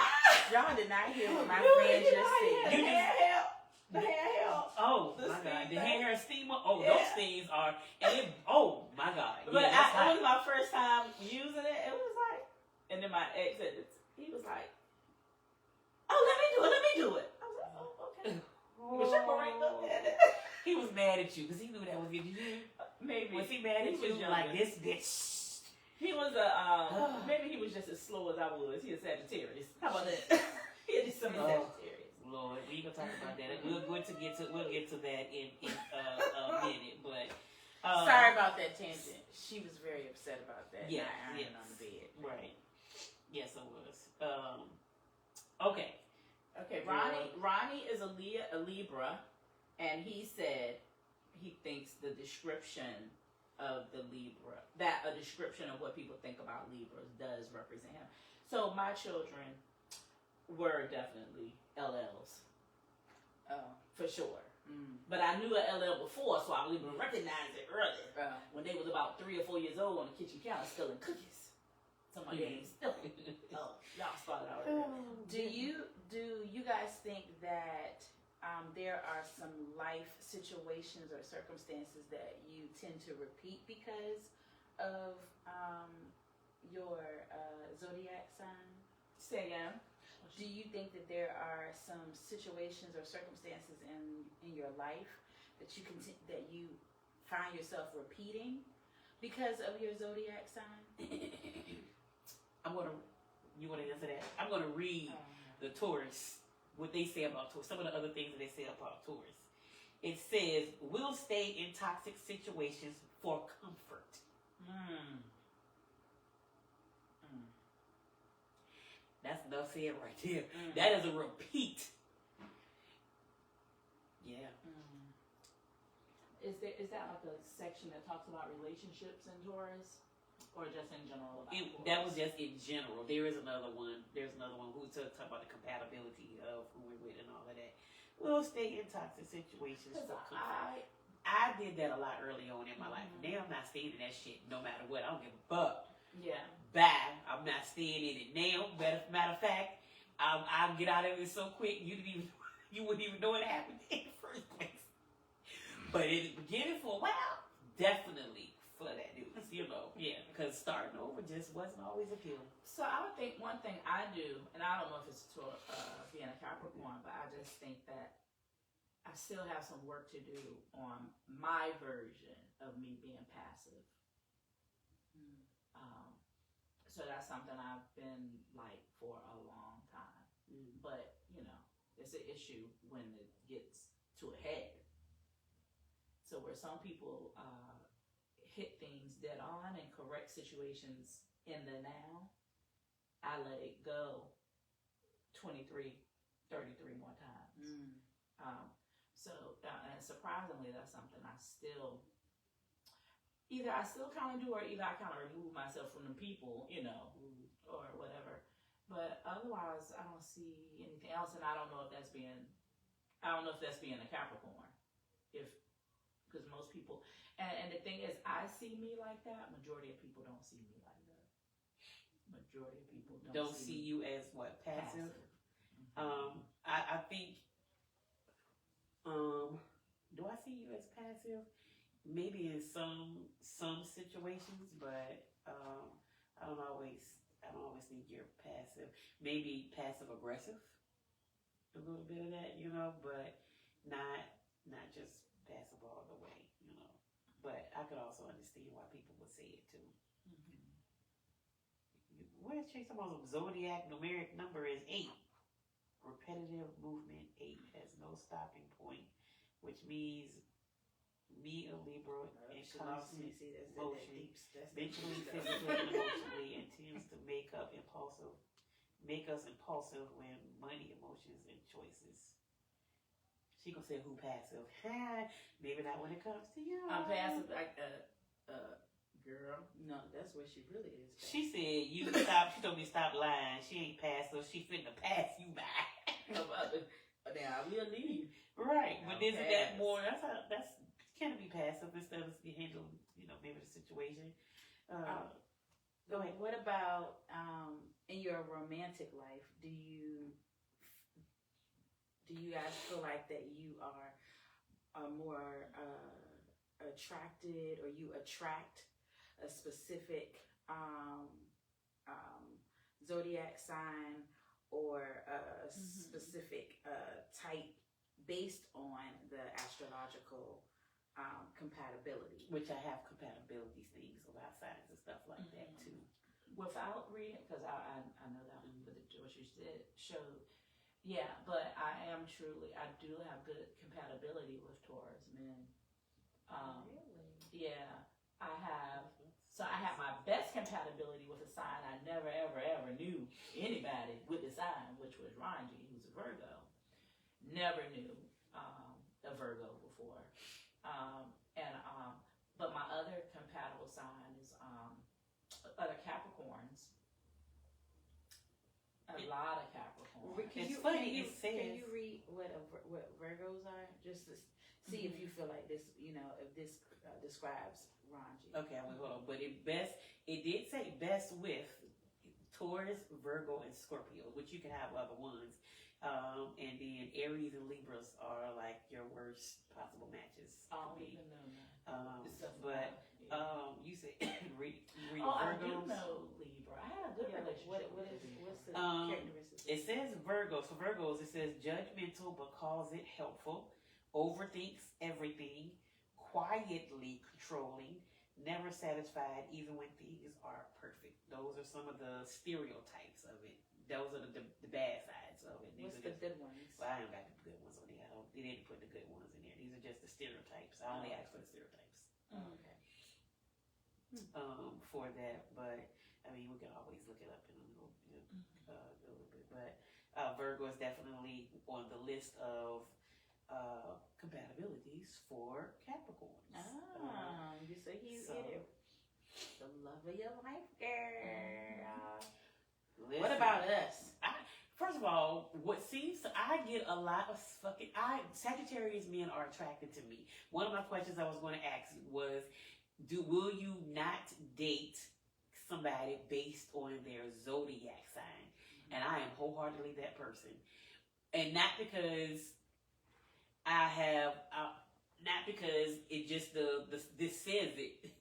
y'all did not hear what my friend just said. The hair help. Oh The my God, steam the thing. hair steamer. Oh, Yeah. those things are. And it, oh my God. Yeah, But that's it hot. was my first time using it. It was like, and then my ex said, he was like, "Oh, let me do it." I was like, "Oh, okay." But your brain looked at it. He was mad at you because he knew that was getting you. Maybe Was he mad at He was you like younger. this bitch? he was maybe he was just as slow as I was. He a Sagittarius. How about that? He had some Oh. Sagittarius. Lord, we gonna talk about that. We'll get to that in a minute. But Sorry about that tangent. She was very upset about that. Yeah, not ironing yes. on the bed. right. Yes, it was. Okay. Okay, Ronnie is a Libra, and he said he thinks the description of the Libra, that a description of what people think about Libras does represent him. So my children were definitely LLs, for sure. Mm. But I knew an LL before, so I would even recognize it early. When they was about 3 or 4 years old on the kitchen counter stealing cookies. Somebody ain't stealing. Oh, y'all started out early. Do you guys think that there are some life situations or circumstances that you tend to repeat because of your zodiac sign? Say again. Do you think that there are some situations or circumstances in your life that you find yourself repeating because of your zodiac sign? You want to answer that? I'm gonna read the Taurus, what they say about Taurus, some of the other things that they say about Taurus. It says, "We'll stay in toxic situations for comfort." That's enough said right there. That is a repeat. Yeah. Is that like a section that talks about relationships in Taurus, or just in general about Taurus? That was just in general. There is another one. There's another one who talks about the compatibility of who we're with and all of that. We'll stay in toxic situations for comfort. I did that a lot early on in my life. Now I'm not staying in that shit no matter what. I don't give a fuck. Yeah. Bye. I'm not staying in it now. Matter of fact, I'll get out of it so quick you wouldn't even know it happened in the first place. But in the beginning, for a while, definitely for that news, because starting over just wasn't always appealing. So I would think one thing I do, and I don't know if it's being a Capricorn, but I just think that I still have some work to do on my version of me being passive. So that's something I've been like for a long time. But, it's an issue when it gets to a head. So where some people hit things dead on and correct situations in the now, I let it go 23, 33 more times. And surprisingly, that's something I still kind of do, or either I kind of remove myself from the people, or whatever. But otherwise, I don't see anything else, and I don't know if that's being a Capricorn, because most people, and the thing is, I see me like that. Majority of people don't see me like that. Majority of people don't see you as what, passive? I think. Do I see you as passive? Maybe in some situations, but I don't always think you're passive. Maybe passive aggressive, a little bit of that, but not just passive all the way, But I could also understand why people would say it too. Where's Chase? About zodiac numeric number is 8. Repetitive movement 8 has no stopping point, which means me, a Libra, in constant motion, mentally, physically, and emotionally, and tends to make us impulsive when money, emotions, and choices. She gonna say who passive? Maybe not when it comes to you. I'm passive, like girl. No, that's what she really is. Passive. She said you stop. She told me stop lying. She ain't passive. She finna pass you by. Now I will leave. Right, but isn't that more? That's can it be passive instead of handle, maybe the situation. Go ahead. What about in your romantic life? Do you guys feel like that you are more attracted, or you attract a specific zodiac sign or a specific type based on the astrological compatibility? Which I have compatibility things about signs and stuff like that too. Without reading, because I know that one, but what you said showed. Yeah, but I do have good compatibility with Taurus men. Really? Yeah, I have. So I have my best compatibility with a sign I never, ever, ever knew anybody with the sign, which was Ranji, who's a Virgo. Never knew a Virgo before. But my other compatible sign is other Capricorns. A lot of Capricorns. Can you read what Virgos are, just to see if you feel like this, if this describes Ranji? Okay, hold on. But it did say best with Taurus, Virgo, and Scorpio, which you can have other ones. And then Aries and Libras are like your worst possible matches. I don't even know that. You said read I Virgos. do know Libra. I had a good relationship. What's the characteristics? It says Virgos. For Virgos, it says judgmental but calls it helpful, overthinks everything, quietly controlling, never satisfied even when things are perfect. Those are some of the stereotypes of it. Those are the bad sides of it. What's the good ones? Well, I ain't got the good ones on there. They didn't put the good ones in there. These are just the stereotypes. I only asked for the stereotypes. Okay. For that, but I mean, we can always look it up in a little bit. But Virgo is definitely on the list of compatibilities for Capricorns. You say you get it. The love of your life, girl. Listen, what about us? First of all, I get a lot of Sagittarius men are attracted to me. One of my questions I was going to ask was, will you not date somebody based on their zodiac sign? And I am wholeheartedly that person. And not because it just this says it.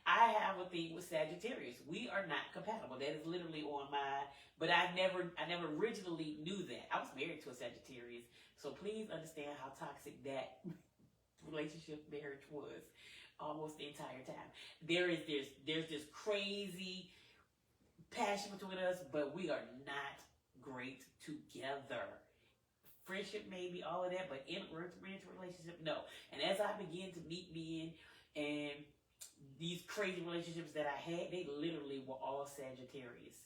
I have a thing with Sagittarius. We are not compatible. That is literally on my. But I never originally knew that. I was married to a Sagittarius, so please understand how toxic that relationship marriage was almost the entire time. There's this crazy passion between us, but we are not great together. Friendship maybe, all of that, but in a romantic relationship, no. And as I begin to meet men, And these crazy relationships that I had, they literally were all Sagittarius.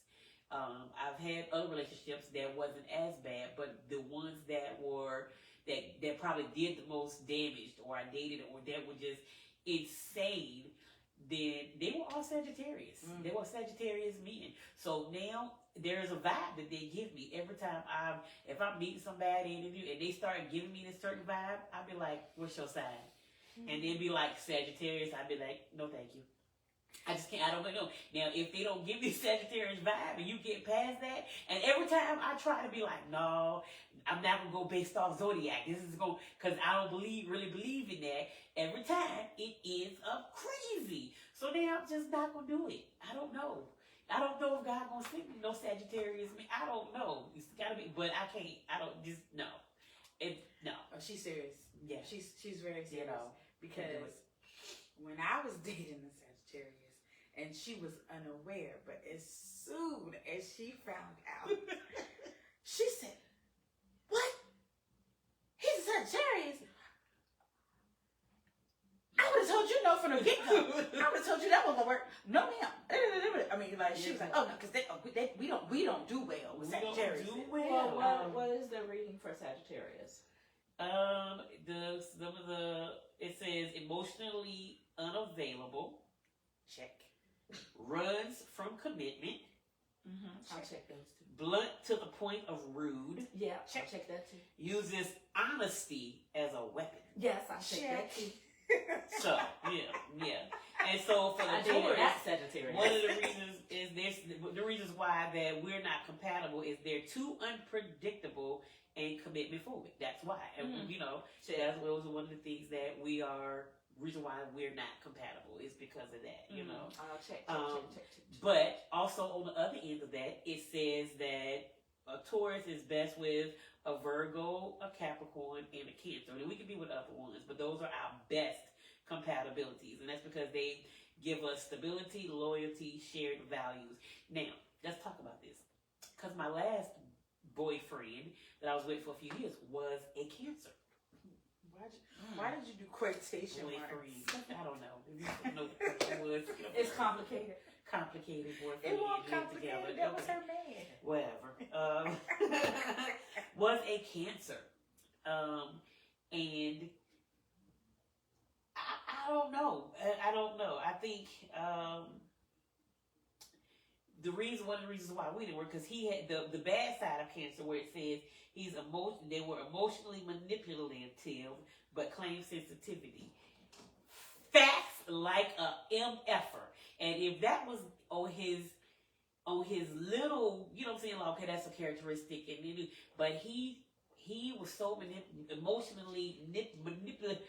I've had other relationships that wasn't as bad, but the ones that were that probably did the most damage, or I dated, or that were just insane, then they were all Sagittarius. They were Sagittarius men. So now there's a vibe that they give me every time if I'm meeting somebody and they start giving me this certain vibe, I'll be like, "What's your sign?" And they'd be like Sagittarius. I'd be like, "No, thank you. I just can't. I don't know." Now, if they don't give me Sagittarius vibe and you get past that, and every time I try to be like, "No, I'm not gonna go based off zodiac. This is going because I don't really believe in that." Every time it ends up crazy. So now I'm just not gonna do it. I don't know. I don't know if God gonna send me no Sagittarius. I don't know. It's gotta be, but I can't. I don't just no. No. Oh, she's serious. Yeah, She's very serious. You know, because when I was dating a Sagittarius, and she was unaware, but as soon as she found out, she said, "What? He's a Sagittarius? I would have told you no from the get-go. I would have told you that wasn't gonna work. No, ma'am." I mean, like, she was like, "Oh no, because we don't do well with Sagittarius." Well, what is the reading for Sagittarius? It says emotionally unavailable. Check. Runs from commitment. I'll check those two. Blunt to the point of rude. Yeah, check that too. Uses honesty as a weapon. Yes, I'll check that too. So, yeah. And so for I the dated Taurus, that Sagittarius. one of the reasons why that we're not compatible is they're too unpredictable and commitment phobic. That's why. And that was one of the things that reason why we're not compatible is because of that, you know. I'll check. But also on the other end of that, it says that a Taurus is best with a Virgo, a Capricorn, and a Cancer. And we can be with other ones, but those are our best compatibilities. And that's because they give us stability, loyalty, shared values. Now, let's talk about this. Because my last boyfriend that I was with for a few years was a Cancer. Why did you do quotation marks? I don't know. You know what the question was. It's complicated. Complicated boyfriend. It won't complicated. That was her man. Whatever. Was a Cancer. And I don't know. I don't know. I think one of the reasons why we didn't work, because he had the bad side of Cancer, where it says they were emotionally manipulative but claim sensitivity. Facts like a MFer. And if that was on his little, you know what I'm saying, like, okay, that's a characteristic, but he was so emotionally manipulative.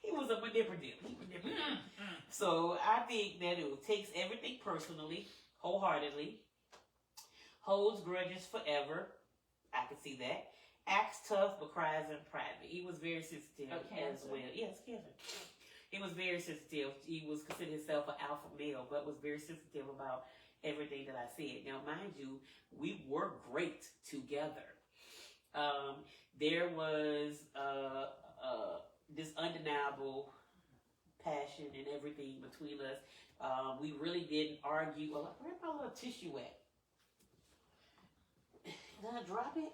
He was a manipulative. So I think that it takes everything personally, wholeheartedly, holds grudges forever. I can see that. Acts tough but cries in private. He was very sensitive as well. Yes, Cancer. He was very sensitive. He was considered himself an alpha male, but was very sensitive about everything that I said. Now, mind you, we were great together. There was this undeniable passion and everything between us. We really didn't argue. Where's my little tissue at? Did I drop it?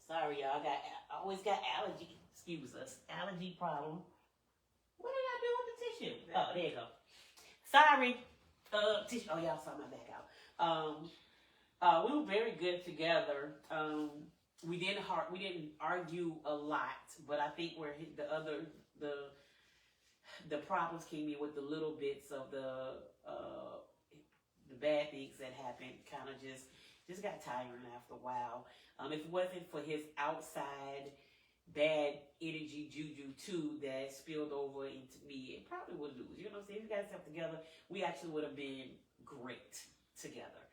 Sorry, y'all. I always got allergy. Excuse us. Allergy problem. What did I do with the tissue? Oh, there you go. Sorry. Tissue. Oh, y'all saw my back out. We were very good together. We didn't argue a lot, but I think where the problems came in with the little bits of the bad things that happened, kind of just got tiring after a while. If it wasn't for his outside bad energy juju too that spilled over into me, it probably would lose. You know what I'm saying? If you guys kept together, we actually would have been great together,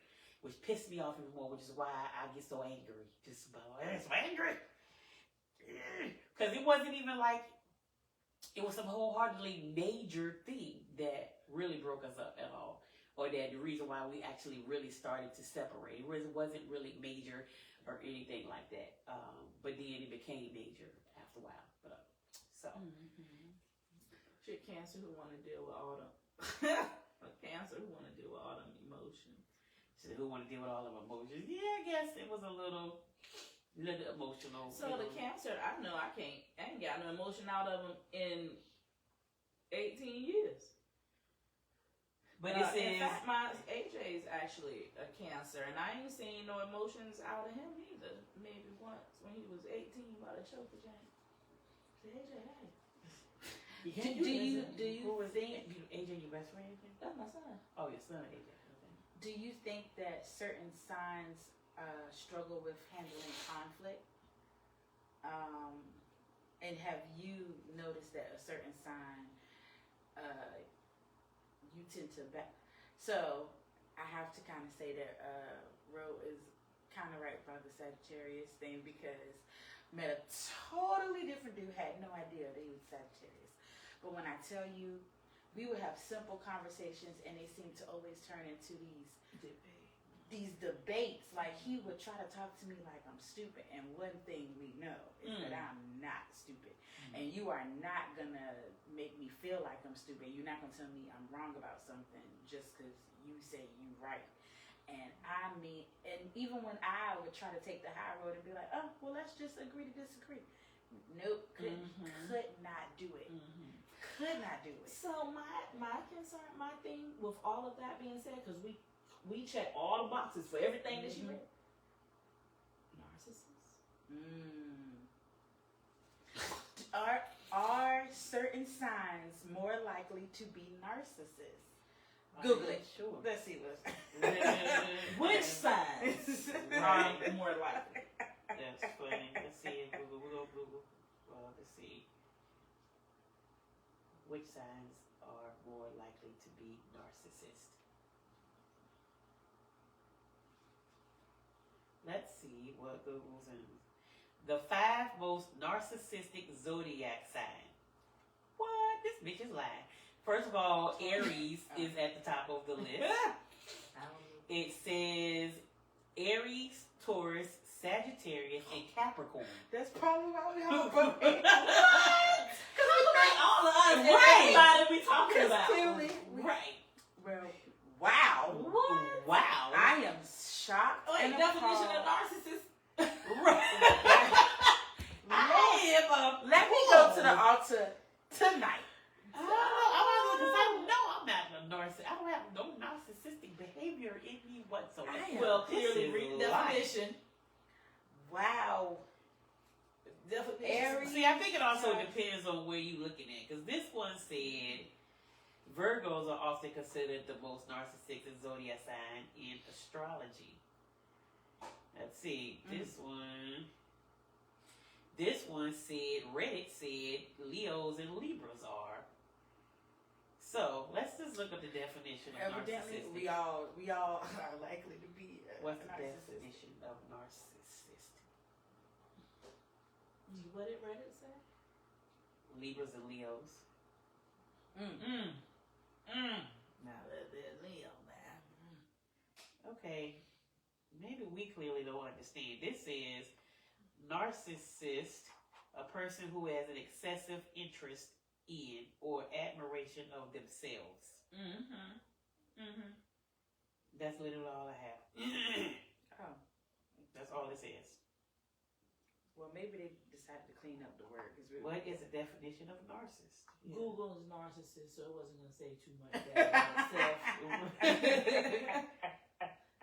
which pissed me off even more, which is why I get so angry. Just about, I'm so angry. Because it wasn't even like it was some wholeheartedly major thing that really broke us up at all. or that the reason why we actually really started to separate. It wasn't really major or anything like that. But then it became major after a while. But so. Shit, Cancer who want to deal with all them. A Cancer who want to deal with all them emotions. So who want to deal with all them emotions? Yeah, I guess it was a little emotional. So the Cancer, I know I ain't got no emotion out of them in 18 years. But it says, in fact, my AJ's actually a Cancer, and I ain't seen no emotions out of him either. Maybe once when he was 18 by the choker jam. AJ, hey. Do you think AJ your best friend? That's my son. Oh, your son, AJ. Okay. Do you think that certain signs struggle with handling conflict? And have you noticed that a certain sign you tend to back? So I have to kind of say that Ro is kind of right about the Sagittarius thing, because met a totally different dude, had no idea that he was Sagittarius. But when I tell you, we would have simple conversations, and they seem to always turn into these debates. Like, he would try to talk to me like I'm stupid, and one thing we know is that I'm not stupid. And you are not gonna make me feel like I'm stupid. You're not gonna tell me I'm wrong about something just because you say you're right. And I mean, and even when I would try to take the high road and be like, oh, well, let's just agree to disagree. Nope, could not do it. Could not do it. So my concern, my thing with all of that being said, because we check all the boxes for everything that she read. Narcissists. Are certain signs more likely to be narcissists? Google it. Sure. Let's see what's Which signs are more likely? That's funny. Let's see. Google. We'll go Google. Let's see. Which signs are more likely to be narcissist? Let's see what Google's in. The 5 most narcissistic zodiac signs. What? This bitch is lying. First of all, Aries is at the top of the list. It says Aries, Taurus, Sagittarius, and Capricorn. That's probably why we all broke. Because I look at all of us and everybody we talking about. Clearly, well, wow. What? Wow. I am shocked. Wait, and definition of appalled. narcissist. Let me go to the altar tonight. I'm not a narcissist. I don't have no narcissistic behavior in me whatsoever. Well, clearly This read is the definition. Wow. Aries. See, I think it also depends on where you're looking at. Because this one said Virgos are often considered the most narcissistic zodiac sign in astrology. Let's see. This one said, Reddit said Leos and Libras are. So let's just look up the definition of Evidently, narcissistic. we all are likely to be. What's the definition of narcissist? What did Reddit say? Libras and Leos. Now they're Leo, man. Okay, maybe we clearly don't understand. This says narcissist, a person who has an excessive interest in or admiration of themselves. That's literally all I have. Oh, That's all it says. well, maybe they decided to clean up the word. What is the definition of narcissist? Google is narcissist, so it wasn't going to say too much about itself.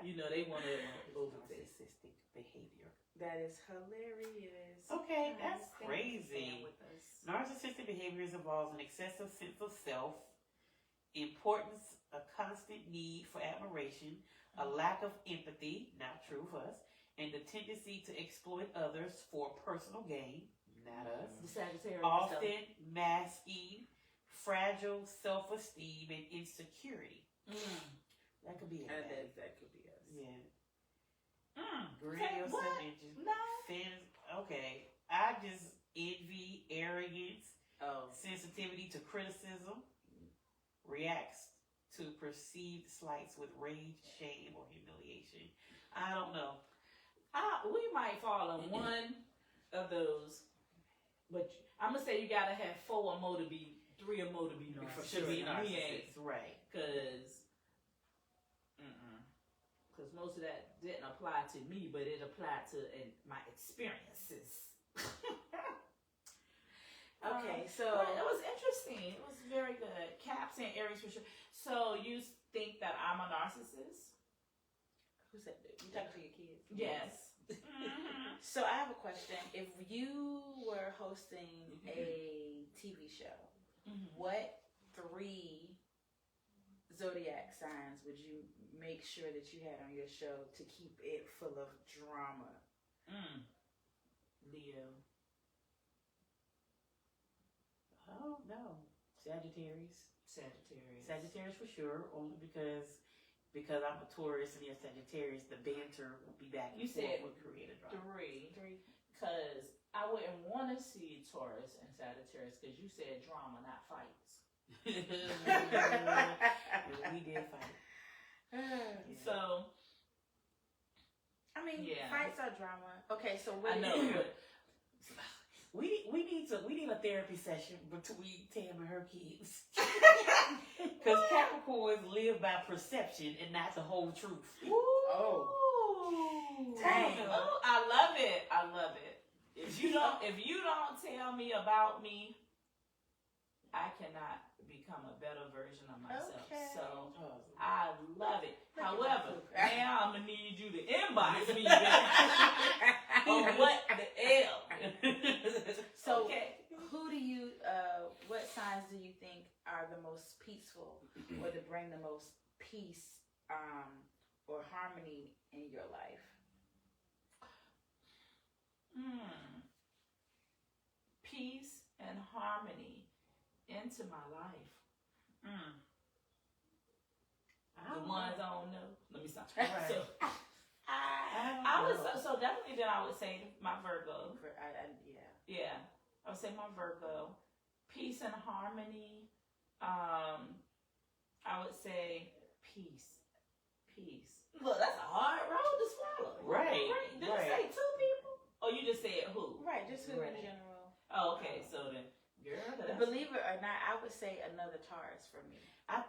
You know, they want to overtake. Narcissistic behavior. That is hilarious. Okay, Guys, that's thank you for crazy. staying with us. Narcissistic behaviors involves an excessive sense of self, importance, a constant need for admiration, a lack of empathy, not true for us, and the tendency to exploit others for personal gain, not us. The Sagittarius Often masking fragile self-esteem and insecurity. That could be it. That could be us. Yeah. Say what? Okay. I just envy, arrogance, Oh, sensitivity to criticism, reacts to perceived slights with rage, shame, or humiliation. I don't know. We might fall on one of those, but I'm gonna say you gotta have 4 or more to be 3 or more to be narcissist. Should be Me ain't, narcissist, right? Cause most of that didn't apply to me, but it applied to my experiences. Okay, so but it was interesting. It was very good. Caps and Aries for sure. So you think that I'm a narcissist? who said that? You talking to your kids? Yes. So I have a question. If you were hosting a TV show, what 3 zodiac signs would you make sure that you had on your show to keep it full of drama? Leo. Oh no, Sagittarius. Sagittarius For sure, only because I'm a Taurus and you're Sagittarius, the banter will be back. You said would create a drama. 3. Because I wouldn't want to see Taurus and Sagittarius because you said drama, not fights. We did fight. So, I mean, yeah. fights are drama. Okay, so what? I know, but we need a therapy session between Tam and her kids. Because Capricorns live by perception and not the whole truth. Oh. Dang. Oh, I love it. If you don't tell me about me, I cannot become a better version of myself. Okay. So I love it. However, now I'm gonna need you to inbox me on what the hell. So, okay. who do you? What signs do you think are the most peaceful, or to bring the most peace or harmony in your life? Peace and harmony into my life. The ones I don't know. Let me stop. Right. So, I would so definitely then I would say my Virgo. Yeah, I would say my Virgo. Peace and harmony. I would say peace. Look, that's a hard road to swallow. Right. Did you say 2 people? Or you just said who? Right, just who in Right. general. Oh, okay. So then, girl, that's... Believe it or not, I would say another Taurus for me. I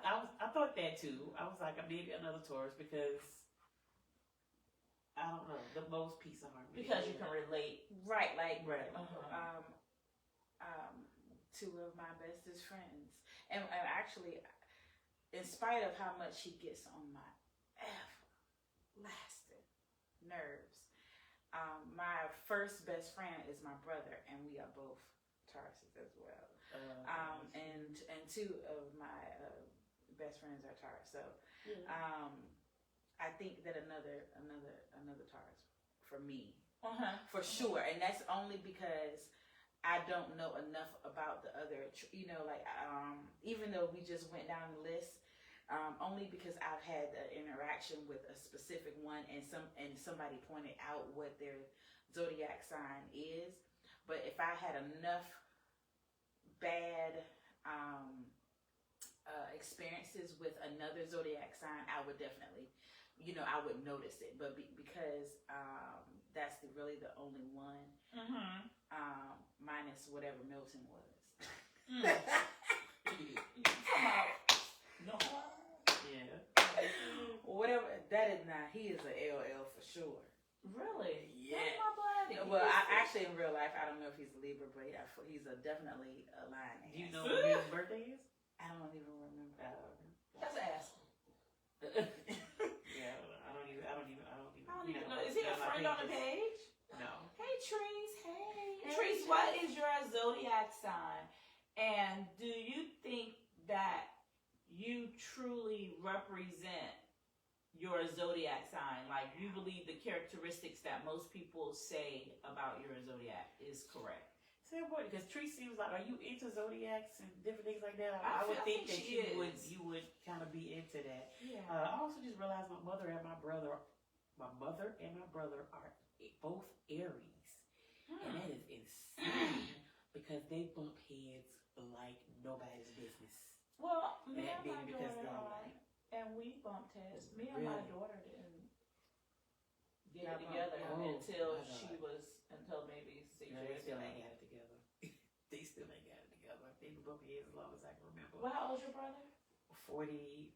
thought that too. I was like, maybe another Taurus because I don't know, the most peace and harmony. Because you can relate. Right, like Right. 2 of my bestest friends, and actually, in spite of how much he gets on my everlasting nerves, my first best friend is my brother, and we are both Tauruses as well. And 2 of my best friends are Taurus. So, I think that another Taurus for me, for sure, and that's only because I don't know enough about the other. Even though we just went down the list, only because I've had an interaction with a specific one, and somebody pointed out what their zodiac sign is. But if I had enough bad experiences with another zodiac sign, I would definitely, I would notice it. But because that's really the only one, minus whatever Milton was. No. Yeah. Whatever, that is not. He is an LL for sure. Really? Yeah. Where's my buddy? Well, actually, in real life, I don't know if he's a Libra, but he's definitely a lion. Do you know when his birthday is? I don't even remember. That's ass. Yeah, I don't even know. Is he a friend on the page? No. Hey, Trees. Hey, Trees. What is your zodiac sign? And do you think that you truly represent your zodiac sign? Like, you believe the characteristics that most people say about your zodiac is correct? Say what? Because Tree seems like, are you into zodiacs and different things like that? I would think that she you would kind of be into that. Yeah. I also just realized my mother and my brother are both Aries, and that is insane because they bump heads like nobody's business. Well, That being because they're alike. And we bumped heads. Me and my Really? daughter didn't get Y'all it together bumped- until I know. until maybe 6 No, they years still ago. ain't got it together. They still ain't got it together. They've been bumping heads as long as I can remember. Well, how old's your brother? 4 years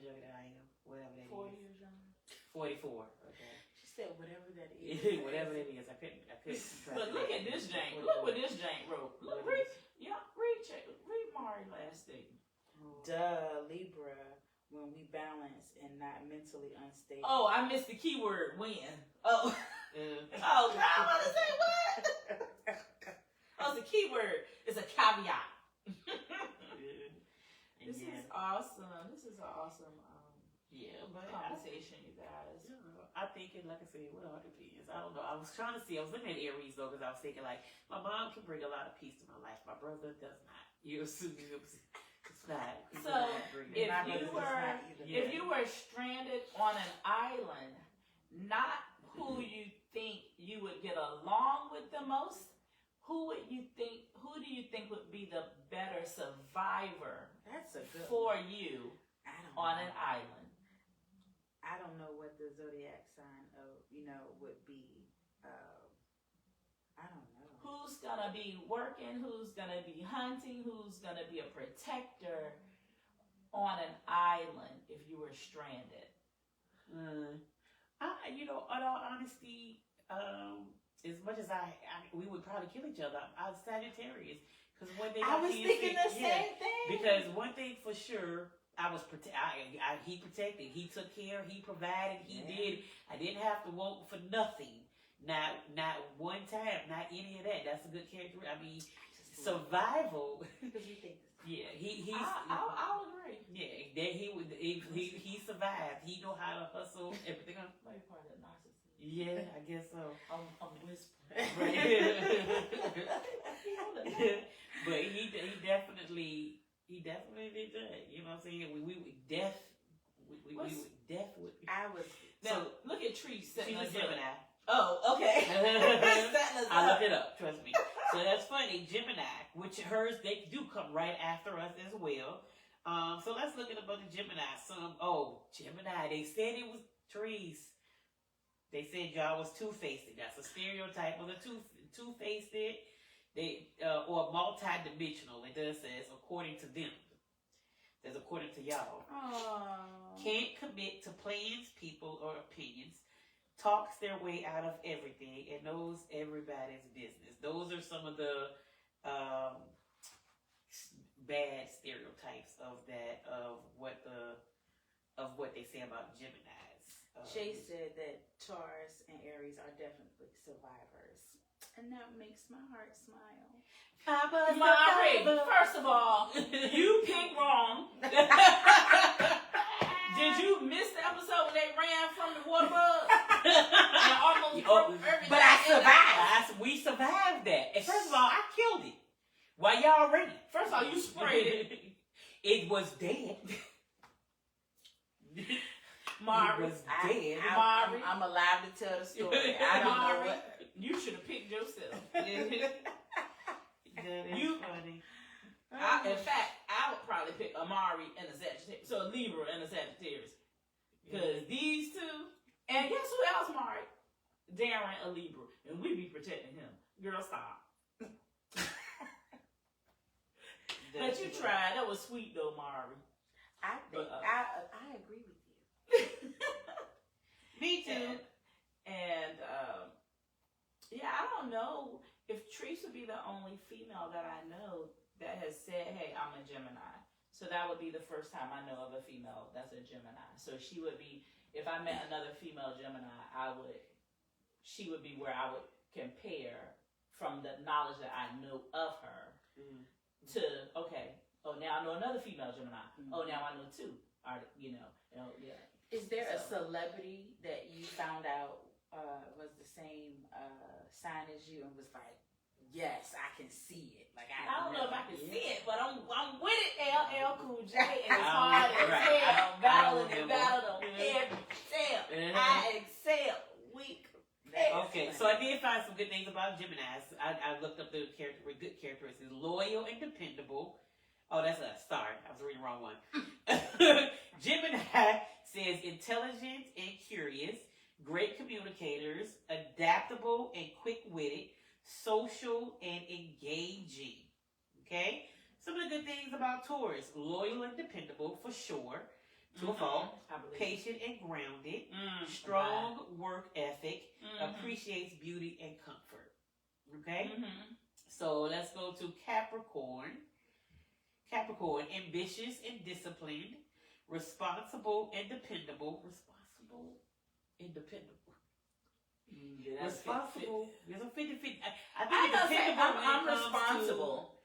younger than I am. Whatever that 4 is. years younger. 44. Okay. She said whatever that is. Whatever it is, I couldn't keep track But of look it. at this jank. 44. Look what this jank wrote. Look, What read, is- read Mari last statement. Duh, Libra, when we balance and not mentally unstable. Oh, I missed the keyword when. Oh, Uh, oh, God, I want to say what? Oh, it's a keyword. It's a caveat. This yeah. is awesome. This is an awesome Yeah, but conversation, you guys. I think it, like I said, what all depends. I don't know. I was trying to see. I was looking at Aries though, because I was thinking like, my mom can bring a lot of peace to my life. My brother does not. It's not. He So, does not bring if that. My you brother does were- not either. Yeah. If you were stranded on an island, not who you think you would get along with the most, who do you think would be the better survivor That's a good for one. you I don't on know. an island? I don't know what the zodiac sign of would be. I don't know. Who's gonna be working? Who's gonna be hunting? Who's gonna be a protector on an island if you were stranded? In all honesty, as much as we would probably kill each other. I'm Sagittarius, because one thing I was thinking the same thing. Because one thing for sure, he protected, he took care, he provided, he did. I didn't have to want for nothing. Not one time, not any of that. That's a good character. I mean, survival. Because you think Yeah, he's. I'll agree. Yeah, that he survived. He know how to hustle everything. Maybe part of the narcissist. Yeah, I guess so. I'm whispering. Right. But he definitely did that. You know what I'm saying? We would death. We would death would. I was. Now, look at Tree setting She's a us up. Gemini. Oh, okay. Setting us I up. looked it up. Trust me. So that's funny. Gemini, which hers they do come right after us as well. So let's look at about the Gemini. Gemini. They said it was trees. They said y'all was two-faced. That's a stereotype of the two-faced. They or multi-dimensional. It does says according to them. That's according to y'all. Oh. Can't commit to plans, people, or opinions. Talks their way out of everything and knows everybody's business. Those are some of the bad stereotypes of what they say about Geminis. Shay said that Taurus and Aries are definitely survivors. And that makes my heart smile. Mari, first of all, you picked wrong. Did you miss the episode when they ran from the water bug? And almost broke everything. But I survived. We survived that. And first of all, I killed it. While y'all ran. First of all, you sprayed it. It was dead. Mari, It was dead. Mari. I'm alive to tell the story. I don't know Mari, what. you should have picked yourself. That is funny. In fact, I would probably pick Amari and a Sagittarius. So a Libra and a Sagittarius. Because these two, and guess who else, Mari? Darren, a Libra. And we be protecting him. Girl, stop. But you tried. That was sweet though, Mari. I think But, I agree with you. Me too. And yeah, I don't know if Treese would be the only female that I know that has said, hey, I'm a Gemini. So that would be the first time I know of a female that's a Gemini. So she would be, if I met another female Gemini, she would be where I would compare from the knowledge that I know of her to, okay, oh, now I know another female Gemini. Oh, now I know two. Yeah. Is there a celebrity that you found out was the same sign as you and was like, yes, I can see it. Like I don't know if I can yeah. see it, but I'm with it. LL Cool J and it's hard as Right. hell. Battling and remember. battling every step. I excel. Weak. Okay, so I did find some good things about Geminis. I looked up the good characteristics: loyal and dependable, Oh, that's us. Sorry, I was reading the wrong one. Gemini says intelligent and curious, great communicators, adaptable and quick-witted, social and engaging. Okay? Some of the good things about Taurus: loyal and dependable for sure, to a fault, patient and grounded, strong work ethic, appreciates beauty and comfort. Okay? So let's go to Capricorn. Capricorn, ambitious and disciplined, responsible and dependable. Responsible and dependable. Responsible. There's a 50-50. I think I'm responsible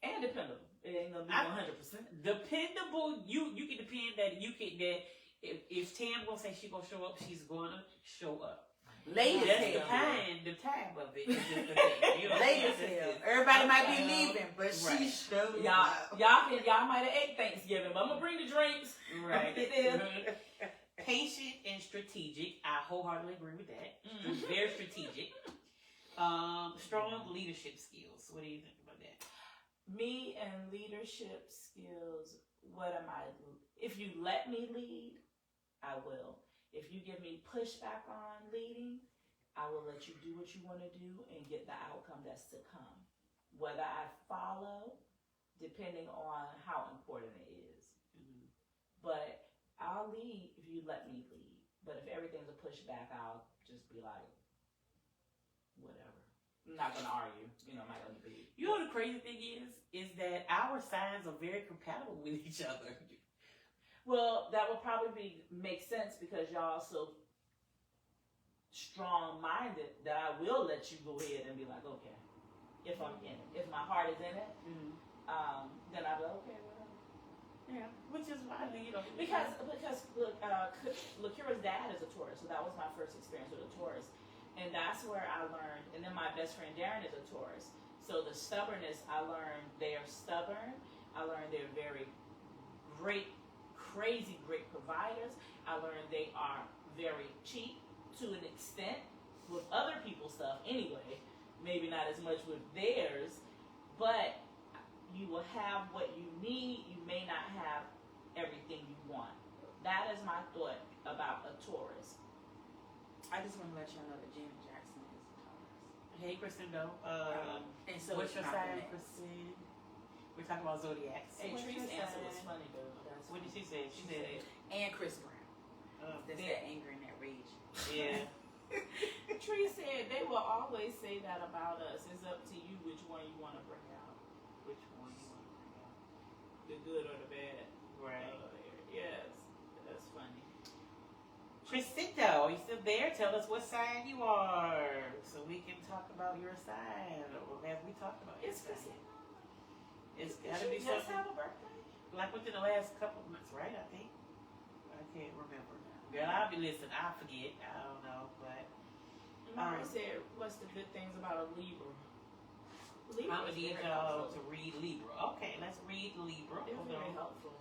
and dependable. It ain't gonna be 100%. Dependable. You can depend that you can that if Tam gonna say she gonna show up, she's gonna show up. Late as That's hell. the time of it. It's just the thing. You know, Late as hell. Everybody might be leaving, but she showed up. Y'all might have ate Thanksgiving, but I'm gonna bring the drinks. Right. Patient and strategic. I wholeheartedly agree with that. Very strategic. Strong leadership skills. What do you think about that? Me and leadership skills. What am I? If you let me lead, I will. If you give me pushback on leading, I will let you do what you want to do and get the outcome that's to come. Whether I follow, depending on how important it is. But I'll lead if you let me lead. But if everything's a pushback, I'll just be like, whatever. I'm not going to argue. I'm not going to be. You know what the crazy thing is that our signs are very compatible with each other. Well, that would probably make sense because y'all so strong-minded that I will let you go ahead and be like, okay, if I'm in it, if my heart is in it, then I'll be like, okay, whatever. Yeah, which is why because look, Lakira's dad is a Taurus, so that was my first experience with a Taurus, and that's where I learned. And then my best friend Darren is a Taurus, so the stubbornness I learned they are stubborn. I learned they're very great. Crazy great providers. I learned they are very cheap to an extent with other people's stuff anyway. Maybe not as much with theirs, but you will have what you need. You may not have everything you want. That is my thought about a Taurus. I just want to let y'all know that Janet Jackson is a Taurus. Hey, Crescendo. And so what's your sign, Kristen? We're talking about zodiacs. Hey, Tree's answer was funny though. What did she say? She said, and Chris Brown. That's that anger and that rage. Yeah. Tree said they will always say that about us. It's up to you which one you want to bring out. Which one you want to bring out? The good or the bad. Right. Yes. That's funny. Crescendo, you still there? Tell us what sign you are so we can talk about your sign. Or have we talked about your sign? It's got to be just something. have a birthday? Like within the last couple of months, right? I think. I can't remember. Girl, I'll be listening. I forget. I don't know, but. Mari said, "What's the good things about a Libra?" I'm gonna need y'all to read Libra. Okay, let's read Libra. They're very helpful.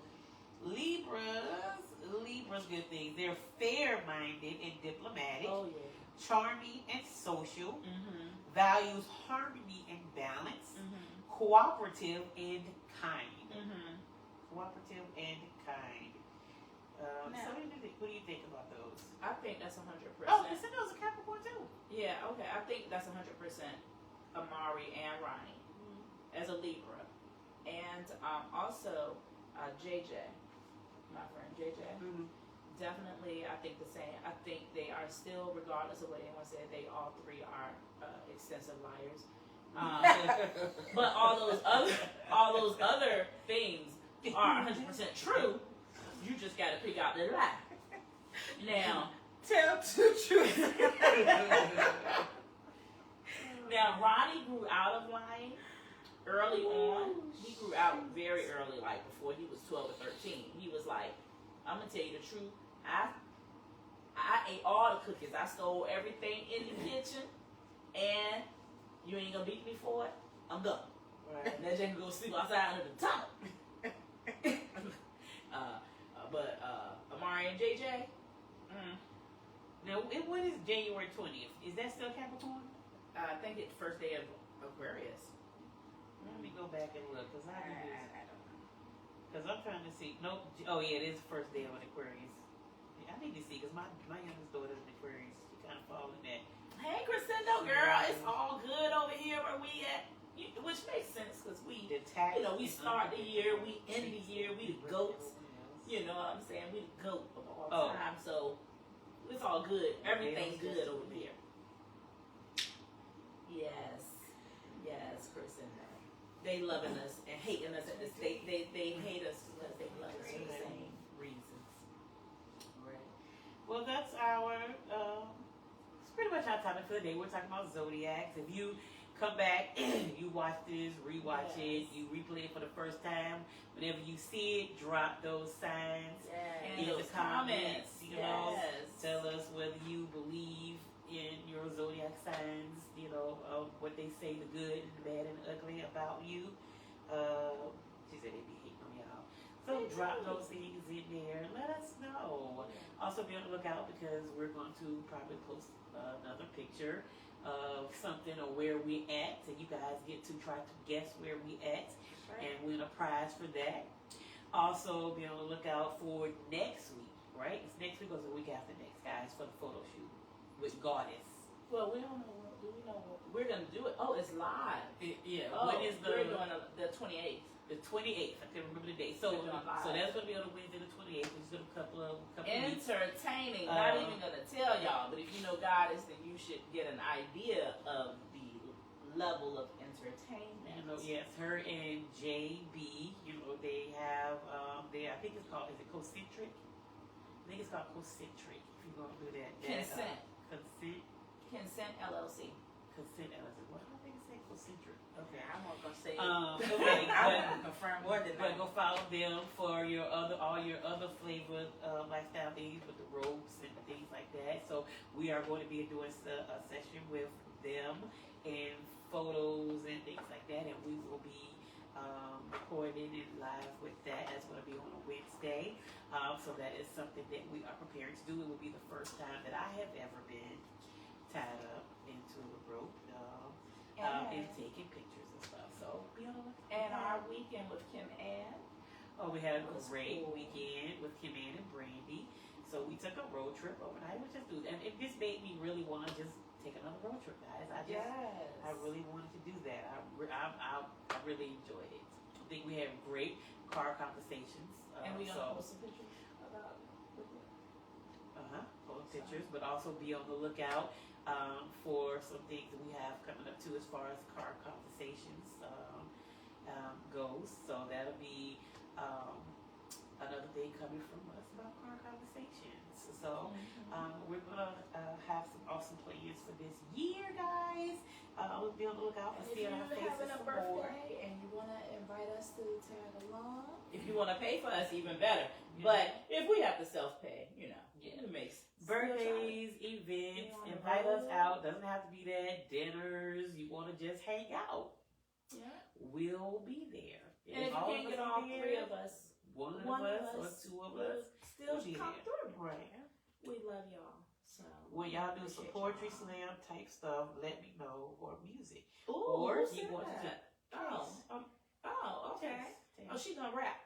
Libra's good things. They're fair-minded and diplomatic. Oh yeah. Charming and social. Values harmony and balance. Cooperative and kind. Cooperative and kind. So what do you think about those? I think that's 100%. Oh, Casino's a Capricorn too. Yeah, okay. I think that's 100% Amari and Ronnie as a Libra. And also JJ, my friend JJ. Definitely, I think the same. I think they are still, regardless of what anyone said, they all three are extensive liars. But all those other things are 100% true. You just got to pick out the lie. Now, Tell two truths. now Ronnie grew out of lying early on. He grew out very early, like before he was 12 or 13. He was like, "I'm gonna tell you the truth. I ate all the cookies. I stole everything in the kitchen, and you ain't gonna beat me for it. I'm done." Right. And then you can go sleep outside under the tunnel. But Amari and JJ. Now, what is January 20th? Is that still Capricorn? I think it's first day of Aquarius. Let me go back and look, because I don't know. Because I'm trying to see. Nope. Oh, yeah, it is the first day of an Aquarius. Yeah, I need to see because my youngest daughter is an Aquarius. She kind of falls in that. Hey, Crescendo girl, it's all good over here where we at. Which makes sense because we, The tax. we start the year, we end the year, we the goats. You know what I'm saying? We the goat of all time, so it's all good. Everything's good over here. Yes, Crescendo. They loving us and hating us at this. They hate us because they love us for the same reasons. Right. Well, that's it's pretty much our topic for the day. We're talking about zodiacs. If you come back, you watch this, rewatch it, you replay it for the first time. Whenever you see it, drop those signs in the comments. You know, tell us whether you believe in your zodiac signs. You know, what they say, the good and the bad and the ugly about you. She said they be hating on y'all. So drop those things in there. Let us know. Also be on the lookout because we're going to probably post another picture of something or where we at, and you guys get to try to guess where we at and win a prize for that. Also be on the lookout for next week, right? It's next week or the week after next, guys, for the photo shoot with Goddess. Well, we don't know. Do we know what we're gonna do it? Oh, it's live. When is we're doing the 28th. The 28th. I can't remember the date. So that's gonna be on the Wednesday the 28th, which is in a couple weeks. Entertaining. Not even gonna tell y'all, but if you know Goddess, then you should get an idea of the level of entertainment. You know, yes, her and JB. You know, they have I think it's called. Is it Concentric? I think it's called Concentric. If you're gonna do that. Consent LLC. Consent LLC. What do I think it's saying? Concentric. Okay. I'm not gonna say. But confirm more than but that. go follow them for all your other flavored lifestyle things with the ropes and things like that. So we are going to be doing a session with them and photos and things like that, and we will be recording it live with that. That's going to be on a Wednesday. So that is something that we are preparing to do. It will be the first time that I have ever been tied up into a rope and taking pictures and stuff. So be on the lookout. And our weekend with Kim Ann. Oh, we had a great weekend with Kim Ann and Brandy. So we took a road trip overnight, which is good. And this made me really want to just take another road trip, guys. I really wanted to do that. I really enjoyed it. I think we had great car conversations. And we gonna post some pictures about post pictures, but also be on the lookout for some things that we have coming up too as far as car conversations goes. So that'll be another thing coming from us about car conversations. So we're gonna have some awesome plans for this year, guys. We'll be on the lookout and see our faces having a some more. birthday and you want to invite us to tag along, if you want to pay for us, even better. But if we have to self-pay, it makes Birthdays, events, invite us out. Doesn't have to be that. Dinners. You want to just hang out. Yeah. We'll be there. And if you can't get all three of us, one of us or two of us still be come there. through. Right. We love y'all. So when y'all do some appreciate poetry y'all. slam type stuff, let me know, or music. Ooh, or who you said want to that? Okay. Oh, she's gonna rap.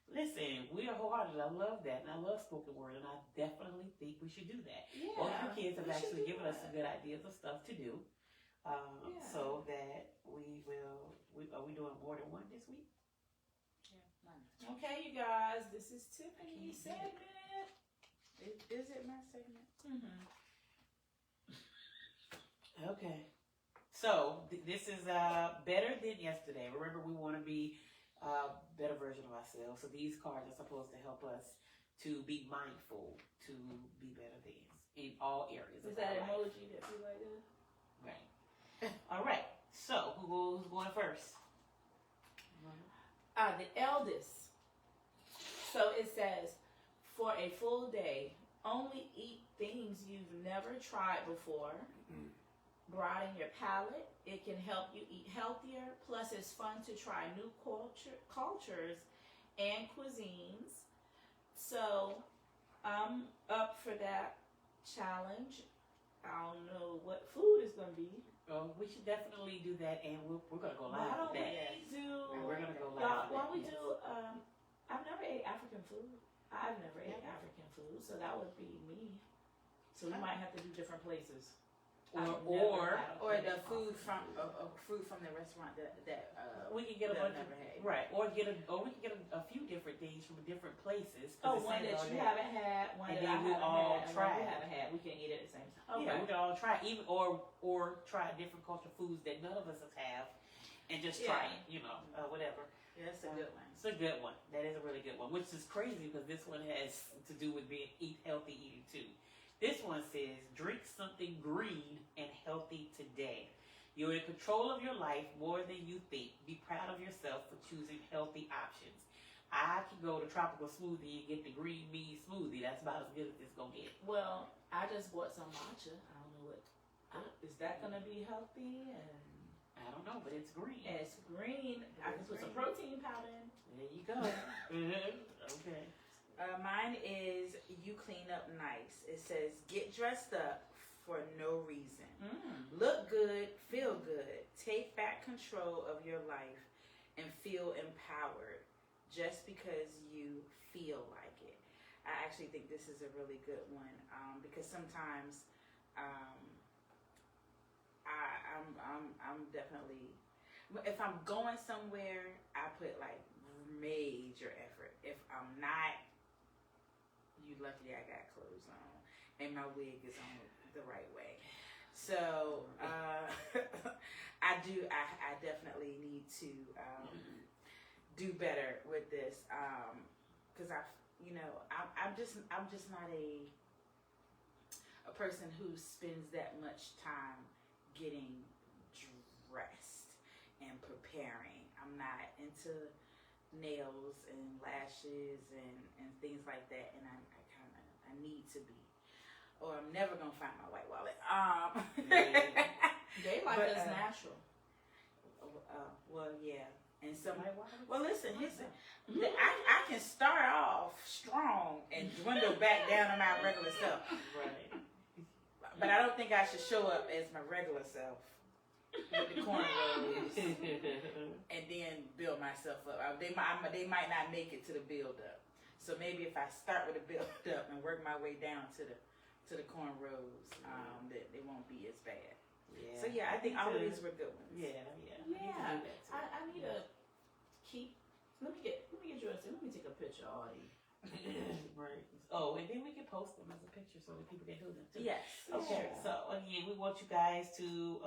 Listen, we are wholehearted. I love that, and I love spoken word, and I definitely think we should do that. Yeah. Both your kids have we should actually do given us that. some good ideas of stuff to do, so that we will. Are we doing more than one this week? Okay, you guys, this is Tiffany's segment. Is it my segment? Mm-hmm. Okay. So this is better than yesterday. Remember, we want to be a better version of ourselves. So these cards are supposed to help us to be mindful, to be better than in all areas. Is of that our life. emoji that you like that? Right. All right. So who's going first? The eldest. So it says, for a full day, only eat things you've never tried before. Broaden your palate. It can help you eat healthier. Plus, it's fun to try new cultures and cuisines. So, I'm up for that challenge. I don't know what food is going to be. Oh, we should definitely do that, and we're going to go live Why don't with that. we do? We're going to go live. Why with don't we that, do? I've never ate African food. I've never ate African food, so that would be me. So we might have to do different places. Or the food from the restaurant that we can get a that bunch never of had. right, or we can get a few different things from different places. Oh, one that you haven't had, one and that then I we haven't all had, and try one we it. haven't had. We can eat it at the same time. Yeah, we can all try even or try different culture foods that none of us have, and just try it. Whatever. Yeah, that's a good one. It's a good one. That is a really good one, which is crazy because this one has to do with healthy eating too. This one says, drink something green and healthy today. You're in control of your life more than you think. Be proud of yourself for choosing healthy options. I can go to Tropical Smoothie and get the green bean smoothie. That's about as good as it's going to get. Well, I just bought some matcha. I don't know is that going to be healthy? And I don't know, but it's green. it's green. I can put some protein powder in. There you go. Okay. Mine is you clean up nice. It says get dressed up for no reason. Look good, feel good. Take back control of your life and feel empowered just because you feel like it. I actually think this is a really good one because sometimes I'm definitely, if I'm going somewhere, I put like major effort. If I'm not, you lucky I got clothes on and my wig is on the right way. So I definitely need to do better with this because I'm just not a person who spends that much time getting dressed and preparing. I'm not into nails and lashes and things like that, and I need to be, or I'm never gonna find my white wallet. They like us natural. Well, yeah, and well, listen. I can start off strong and dwindle back down to my regular self. Right. But I don't think I should show up as my regular self with the cornrows and then build myself up. They might not make it to the build up. So maybe if I start with the build up and work my way down to the cornrows, that it won't be as bad. Yeah. So yeah, I think all of these were good ones. Yeah. Yeah, I need to keep. Let me get yours. Let me take a picture of all these. Right. Oh, and then we can post them as a picture so that people can do them too. Yes. Okay. Yeah. So again, we want you guys to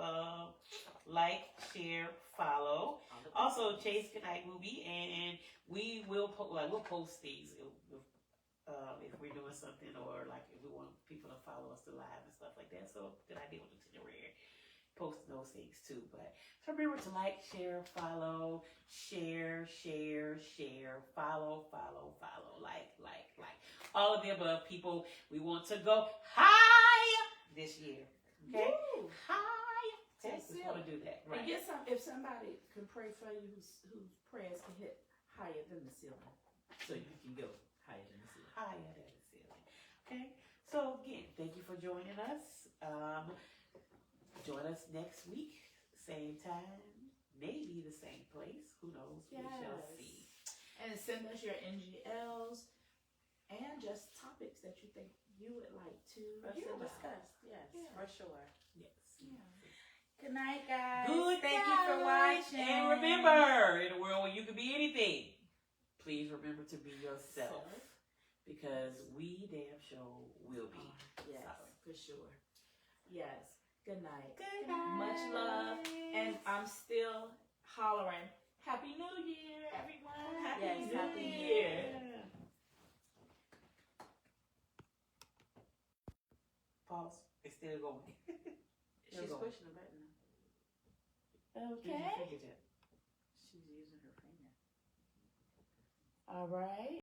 like, share, follow. Also, Chase Goodnight Movie, and we will we'll post these if we're doing something, or like if we want people to follow us to live and stuff like that. So good idea with the itinerary. Post those things too. But so remember to like, share, follow, share, follow, like. All of the above, people. We want to go high this year. Okay? Woo. High. Okay? Just We want to do that. Right. And get some. If somebody can pray for you, whose prayers can hit higher than the ceiling, so you can go higher than the ceiling. Higher than the ceiling. Okay? So again, thank you for joining us. Join us next week, same time, maybe the same place. Who knows? Yes. We shall see. And send us your NGLs and just topics that you think you would like to hear about. Discuss. Yes, Yeah. for sure. Yes. Yeah. Good night, guys. Good Thank you for night. watching. And remember, in a world where you can be anything, please remember to be yourself. Because we damn sure will be. Yes, Sorry. for sure. Yes. Good night. Good night. Much love. And I'm still hollering, Happy New Year, everyone. Happy Yes, New Happy New Year. Pause. It's still going. She's pushing the button. Okay. She's using her finger. All right.